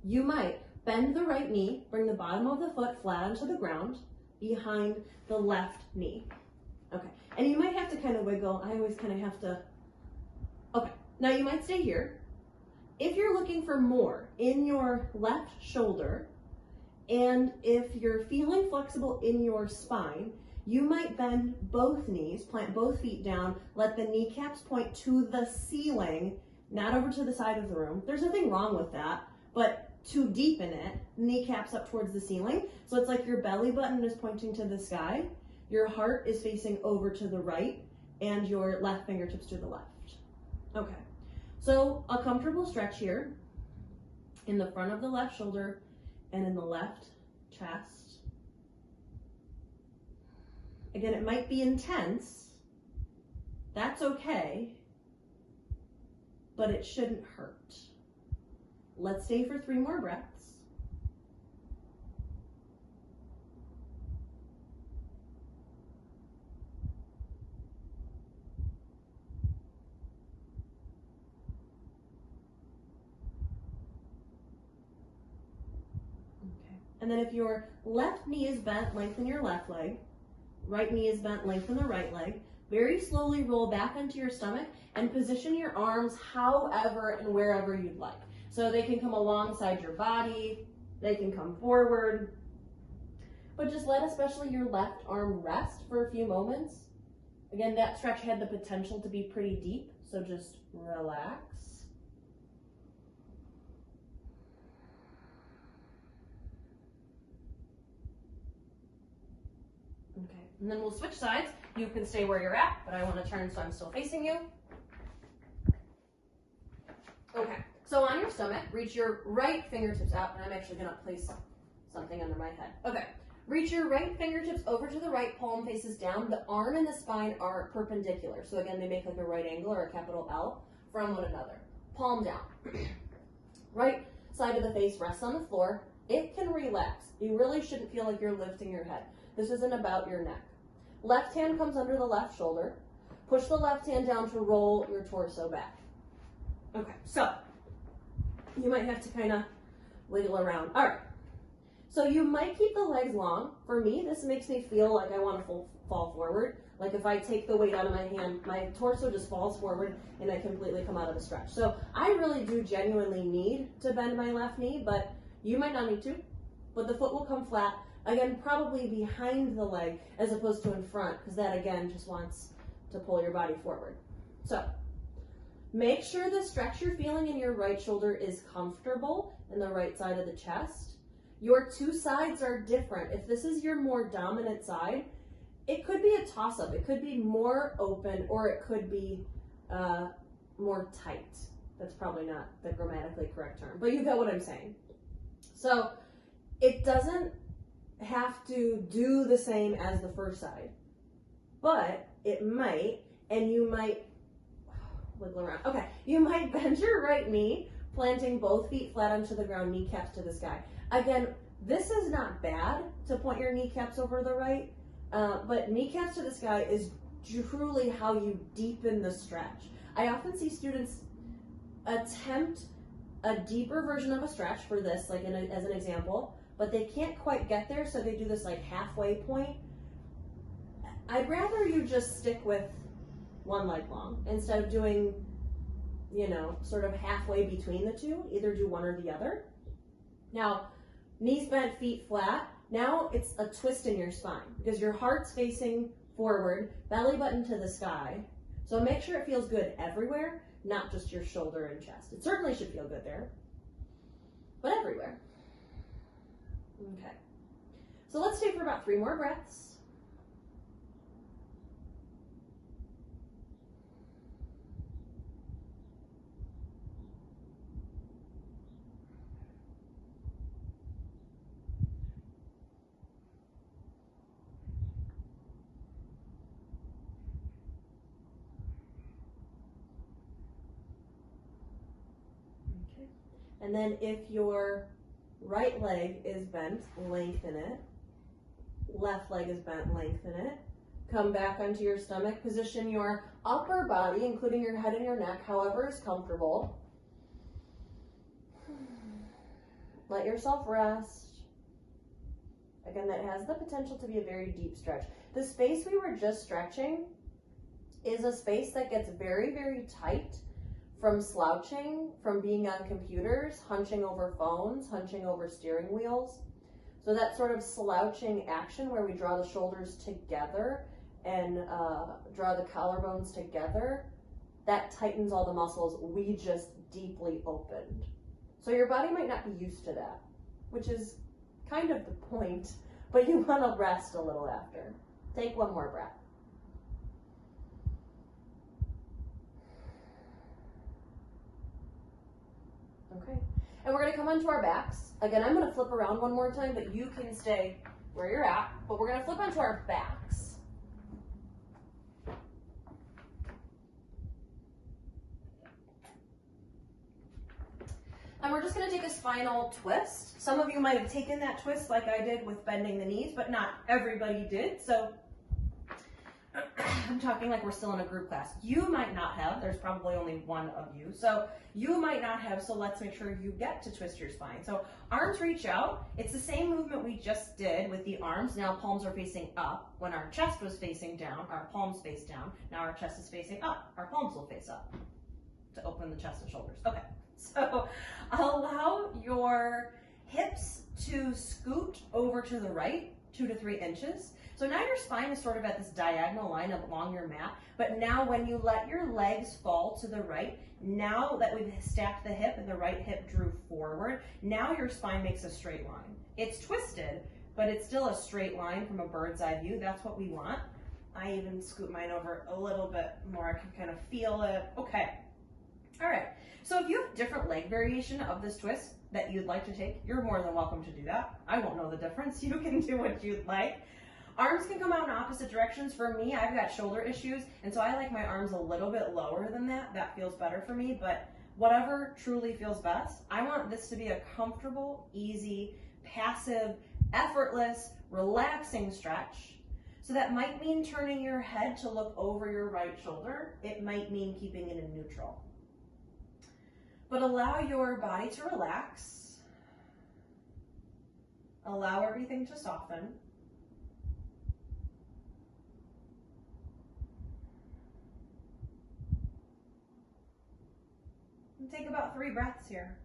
A: you might bend the right knee, bring the bottom of the foot flat onto the ground behind the left knee. Okay, and you might have to kind of wiggle. I always kind of have to, okay. Now you might stay here. If you're looking for more in your left shoulder, and if you're feeling flexible in your spine, you might bend both knees, plant both feet down, let the kneecaps point to the ceiling, not over to the side of the room. There's nothing wrong with that, but to deepen it, kneecaps up towards the ceiling. So it's like your belly button is pointing to the sky, your heart is facing over to the right, and your left fingertips to the left. Okay, so a comfortable stretch here in the front of the left shoulder and in the left chest. Again, it might be intense. That's okay, but it shouldn't hurt. Let's stay for 3 more breaths. Okay. And then if your left knee is bent, lengthen your left leg. Right knee is bent, lengthen the right leg. Very slowly roll back onto your stomach and position your arms however and wherever you'd like. So they can come alongside your body, they can come forward, but just let especially your left arm rest for a few moments. Again, that stretch had the potential to be pretty deep, so just relax. Okay, and then we'll switch sides. You can stay where you're at, but I want to turn so I'm still facing you. Okay, so on your stomach, reach your right fingertips out, and I'm actually going to place something under my head. Okay, reach your right fingertips over to the right, palm faces down. The arm and the spine are perpendicular. So again, they make like a right angle or a capital L from one another. Palm down. Right side of the face rests on the floor. It can relax. You really shouldn't feel like you're lifting your head. This isn't about your neck. Left hand comes under the left shoulder. Push the left hand down to roll your torso back. Okay, so you might have to kind of wiggle around. All right, so you might keep the legs long. For me, this makes me feel like I want to fall forward. Like if I take the weight out of my hand, my torso just falls forward and I completely come out of the stretch. So I really do genuinely need to bend my left knee, but you might not need to. But the foot will come flat. Again, probably behind the leg as opposed to in front, because that again just wants to pull your body forward. So make sure the stretch you're feeling in your right shoulder is comfortable in the right side of the chest. Your 2 sides are different. If this is your more dominant side, it could be a toss-up. It could be more open or it could be more tight. That's probably not the grammatically correct term, but you get what I'm saying. So it doesn't have to do the same as the first side, but it might, and you might wiggle around. Okay, you might bend your right knee, planting both feet flat onto the ground, kneecaps to the sky. Again, this is not bad to point your kneecaps over the right, but kneecaps to the sky is truly how you deepen the stretch. I often see students attempt a deeper version of a stretch for this, like as an example, but they can't quite get there, so they do this like halfway point. I'd rather you just stick with one leg long instead of doing, you know, sort of halfway between the two. Either do one or the other. Now, knees bent, feet flat. Now it's a twist in your spine because your heart's facing forward, belly button to the sky. So make sure it feels good everywhere, not just your shoulder and chest. It certainly should feel good there, but everywhere. Okay, so let's stay for about 3 more breaths. And then if your right leg is bent, lengthen it. Left leg is bent, lengthen it. Come back onto your stomach. Position your upper body, including your head and your neck, however is comfortable. Let yourself rest. Again, that has the potential to be a very deep stretch. The space we were just stretching is a space that gets very, very tight from slouching, from being on computers, hunching over phones, hunching over steering wheels. So that sort of slouching action where we draw the shoulders together and draw the collarbones together, that tightens all the muscles we just deeply opened. So your body might not be used to that, which is kind of the point, but you want to rest a little after. Take one more breath. Okay, and we're going to come onto our backs. Again, I'm going to flip around one more time, but you can stay where you're at, but we're going to flip onto our backs. And we're just going to take a spinal twist. Some of you might have taken that twist like I did with bending the knees, but not everybody did. So I'm talking like we're still in a group class. You might not have. There's probably only one of you. So you might not have, so let's make sure you get to twist your spine. So arms reach out. It's the same movement we just did with the arms. Now palms are facing up. When our chest was facing down, our palms face down. Now our chest is facing up. Our palms will face up to open the chest and shoulders. Okay. So allow your hips to scoot over to the right 2 to 3 inches. So now your spine is sort of at this diagonal line along your mat, but now when you let your legs fall to the right, now that we've stacked the hip and the right hip drew forward, now your spine makes a straight line. It's twisted, but it's still a straight line from a bird's eye view. That's what we want. I even scoot mine over a little bit more. I can kind of feel it. Okay. All right. So if you have different leg variation of this twist that you'd like to take, you're more than welcome to do that. I won't know the difference. You can do what you'd like. Arms can come out in opposite directions. For me, I've got shoulder issues, and so I like my arms a little bit lower than that. That feels better for me, but whatever truly feels best. I want this to be a comfortable, easy, passive, effortless, relaxing stretch. So that might mean turning your head to look over your right shoulder. It might mean keeping it in neutral. But allow your body to relax. Allow everything to soften. And take about 3 breaths here.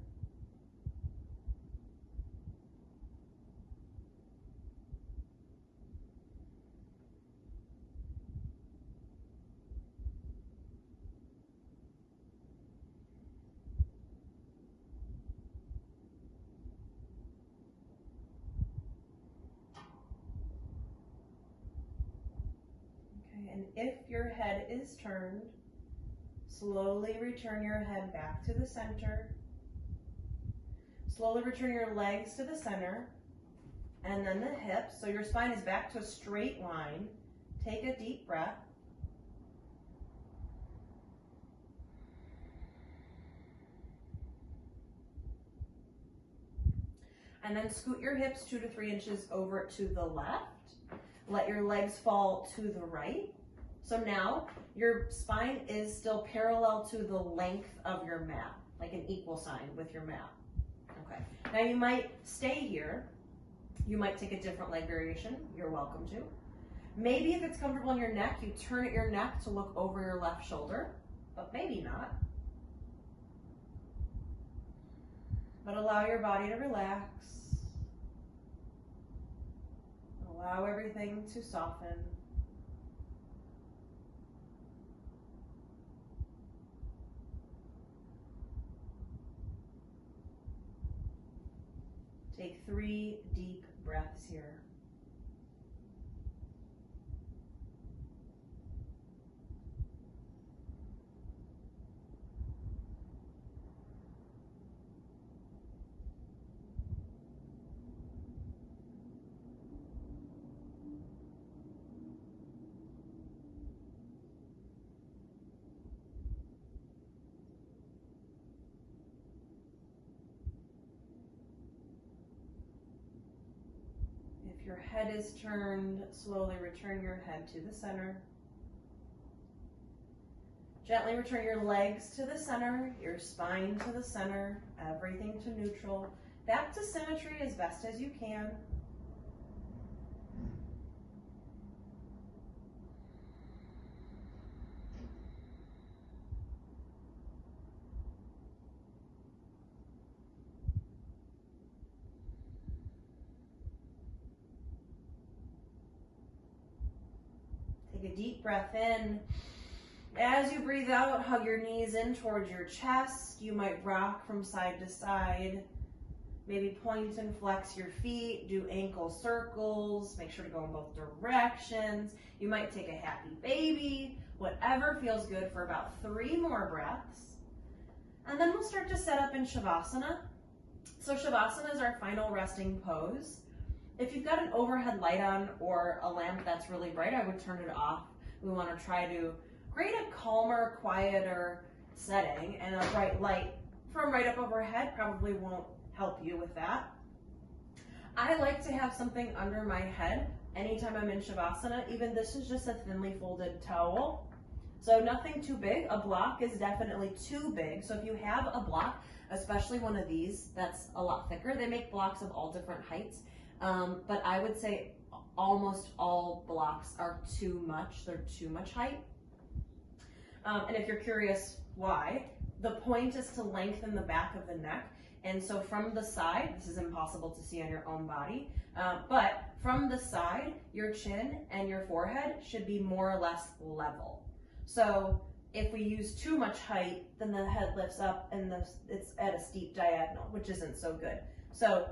A: And if your head is turned, slowly return your head back to the center. Slowly return your legs to the center, and then the hips. So your spine is back to a straight line. Take a deep breath. And then scoot your hips 2 to 3 inches over to the left. Let your legs fall to the right. So now your spine is still parallel to the length of your mat, like an equal sign with your mat. Okay. Now you might stay here. You might take a different leg variation. You're welcome to. Maybe if it's comfortable in your neck, you turn at your neck to look over your left shoulder, but maybe not. But allow your body to relax. Allow everything to soften. Take 3 deep breaths here. your head is turned, slowly return your head to the center. Gently return your legs to the center, your spine to the center, everything to neutral. Back to symmetry as best as you can. Take a deep breath in. As you breathe out, hug your knees in towards your chest. You might rock from side to side. Maybe point and flex your feet, do ankle circles, make sure to go in both directions. You might take a happy baby, whatever feels good for about 3 more breaths. And then we'll start to set up in Shavasana. So Shavasana is our final resting pose. If you've got an overhead light on or a lamp that's really bright, I would turn it off. We want to try to create a calmer, quieter setting, and a bright light from right up overhead probably won't help you with that. I like to have something under my head anytime I'm in Shavasana. Even this is just a thinly folded towel. So nothing too big. A block is definitely too big. So if you have a block, especially one of these that's a lot thicker, they make blocks of all different heights. But I would say almost all blocks are too much. They're too much height. And if you're curious why, the point is to lengthen the back of the neck. And so from the side, this is impossible to see on your own body, but from the side, your chin and your forehead should be more or less level. So if we use too much height, then the head lifts up and it's at a steep diagonal, which isn't so good. So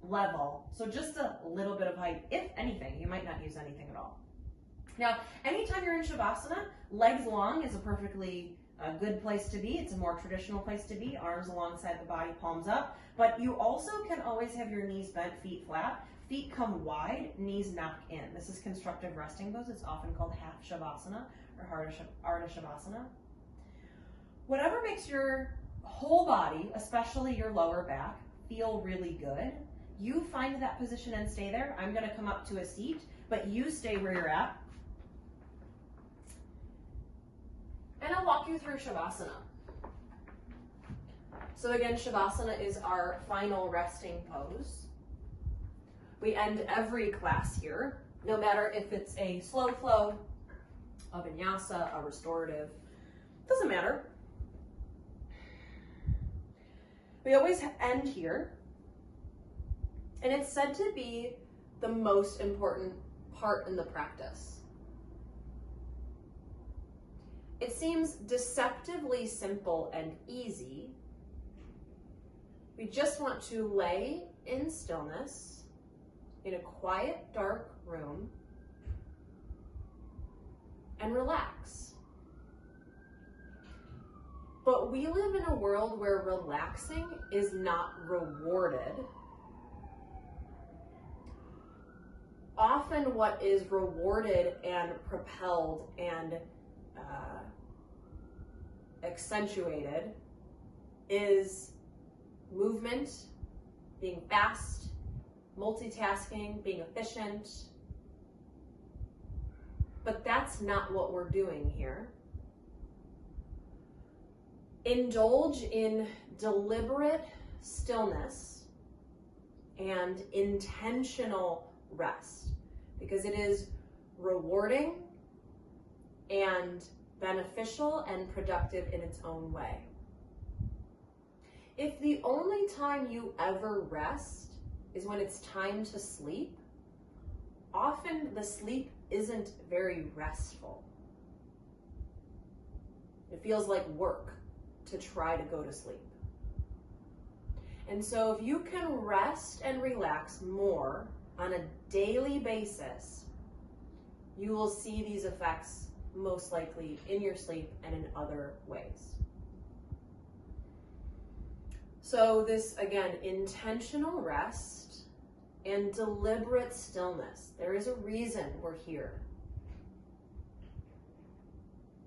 A: level, so just a little bit of height, if anything. You might not use anything at all. Now, anytime you're in Shavasana, legs long is a perfectly good place to be. It's a more traditional place to be, arms alongside the body, palms up. But you also can always have your knees bent, feet flat. Feet come wide, knees knock in. This is constructive resting pose. It's often called half Shavasana or Ardha Shavasana. Whatever makes your whole body, especially your lower back, feel really good, you find that position and stay there. I'm going to come up to a seat, but you stay where you're at. And I'll walk you through Shavasana. So again, Shavasana is our final resting pose. We end every class here, no matter if it's a slow flow, a vinyasa, a restorative, doesn't matter. We always end here, and it's said to be the most important part in the practice. It seems deceptively simple and easy. We just want to lay in stillness in a quiet, dark room and relax. But we live in a world where relaxing is not rewarded. Often what is rewarded and propelled and accentuated is movement, being fast, multitasking, being efficient. But that's not what we're doing here. Indulge in deliberate stillness and intentional rest, because it is rewarding and beneficial and productive in its own way. If the only time you ever rest is when it's time to sleep, often the sleep isn't very restful. It feels like work to try to go to sleep. And so if you can rest and relax more on a daily basis, you will see these effects most likely in your sleep and in other ways. So this, again, intentional rest and deliberate stillness. There is a reason we're here.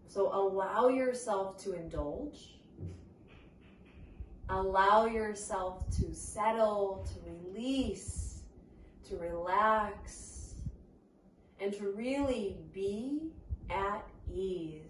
A: So allow yourself to indulge. Allow yourself to settle, to release, to relax, and to really be at ease.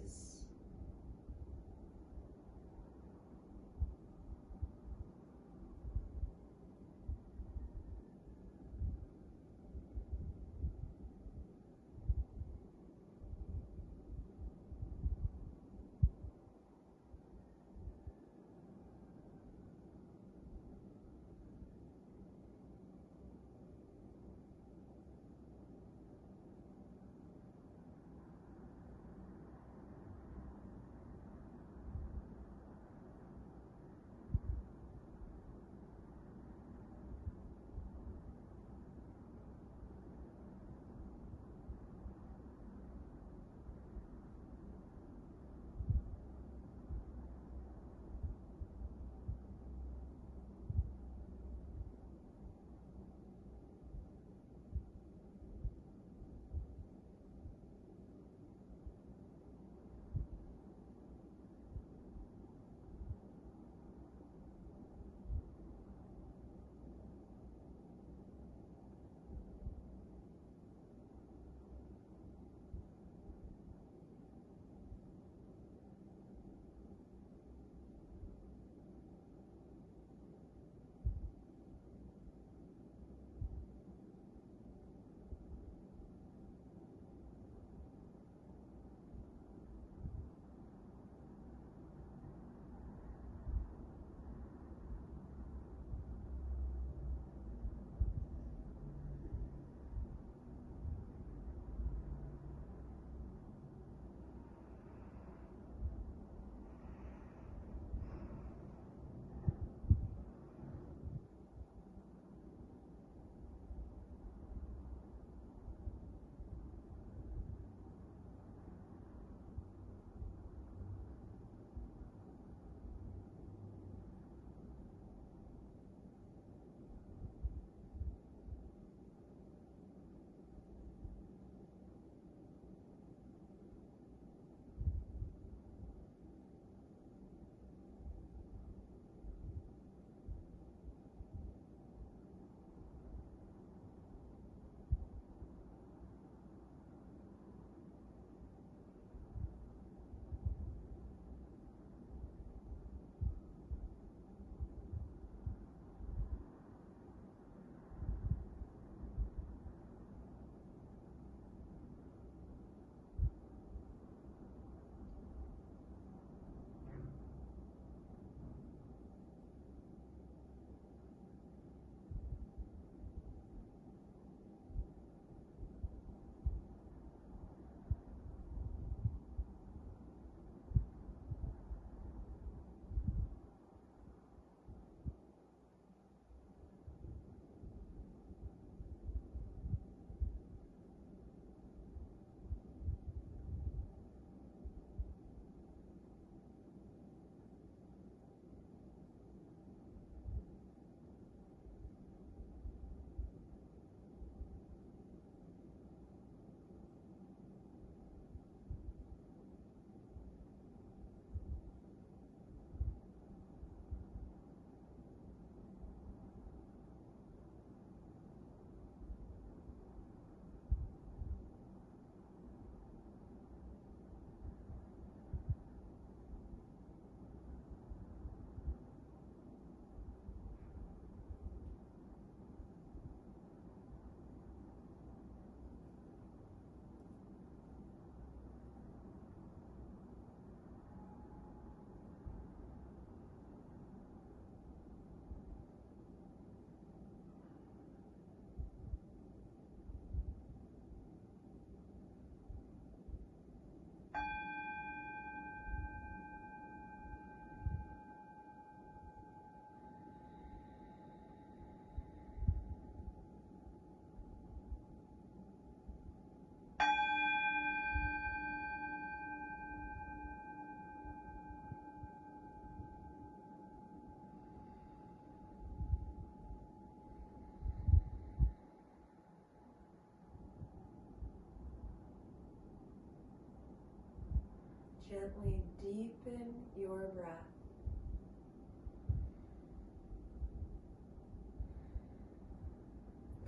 A: Gently deepen your breath.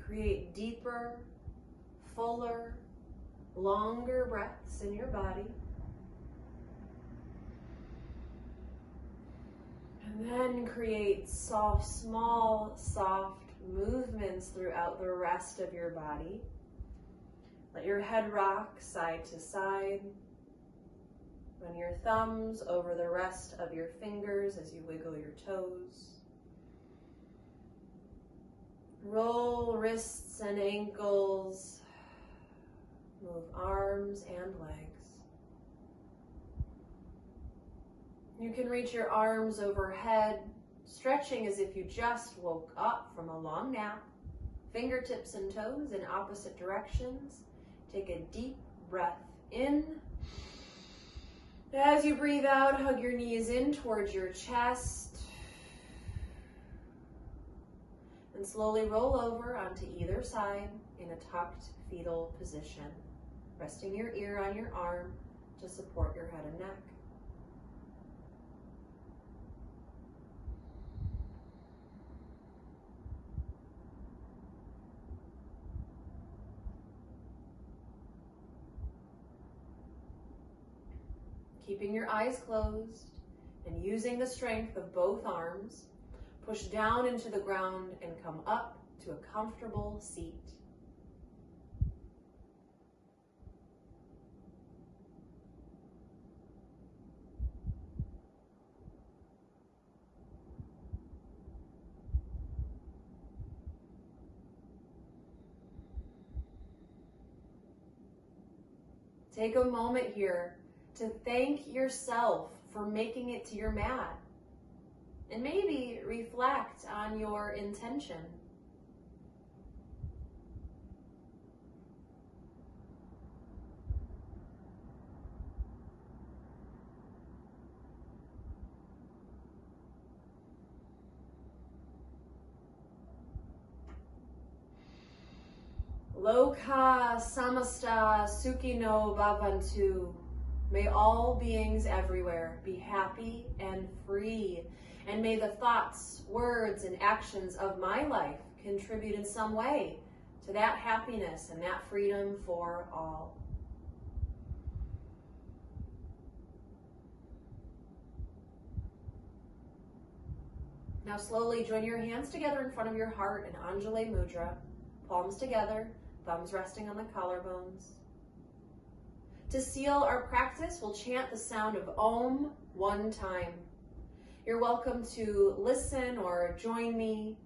A: create deeper, fuller, longer breaths in your body. And then create soft, small, soft movements throughout the rest of your body. Let your head rock side to side. Run your thumbs over the rest of your fingers as you wiggle your toes. Roll wrists and ankles. Move arms and legs. You can reach your arms overhead, stretching as if you just woke up from a long nap. Fingertips and toes in opposite directions. Take a deep breath in. As you breathe out, hug your knees in towards your chest. And slowly roll over onto either side in a tucked fetal position, resting your ear on your arm to support your head and neck. Keeping your eyes closed and using the strength of both arms, push down into the ground and come up to a comfortable seat. Take a moment here to thank yourself for making it to your mat. And maybe reflect on your intention. Loka samasta sukhino bhavantu. May all beings everywhere be happy and free. And may the thoughts, words, and actions of my life contribute in some way to that happiness and that freedom for all. Now slowly join your hands together in front of your heart in Anjali Mudra, palms together, thumbs resting on the collarbones. To seal our practice, we'll chant the sound of Om one time. You're welcome to listen or join me,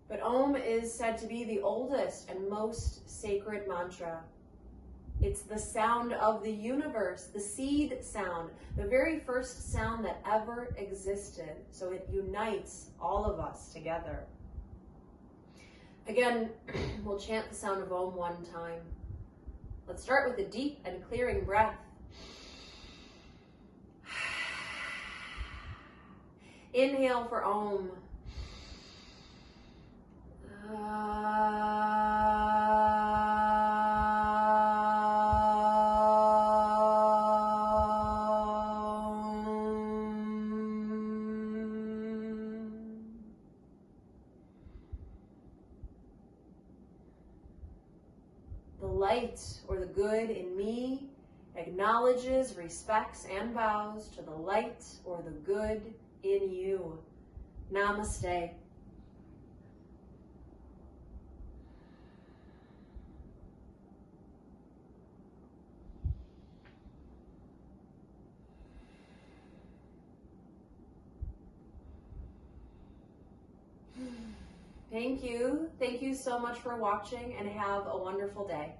A: but Om is said to be the oldest and most sacred mantra. It's the sound of the universe, the seed sound, the very first sound that ever existed, so it unites all of us together. Again, we'll chant the sound of Om one time. Let's start with a deep and clearing breath. Inhale for Om. The light or the good in me acknowledges, respects, and bows to the light or the good in you. Namaste. Thank you. Thank you so much for watching and have a wonderful day.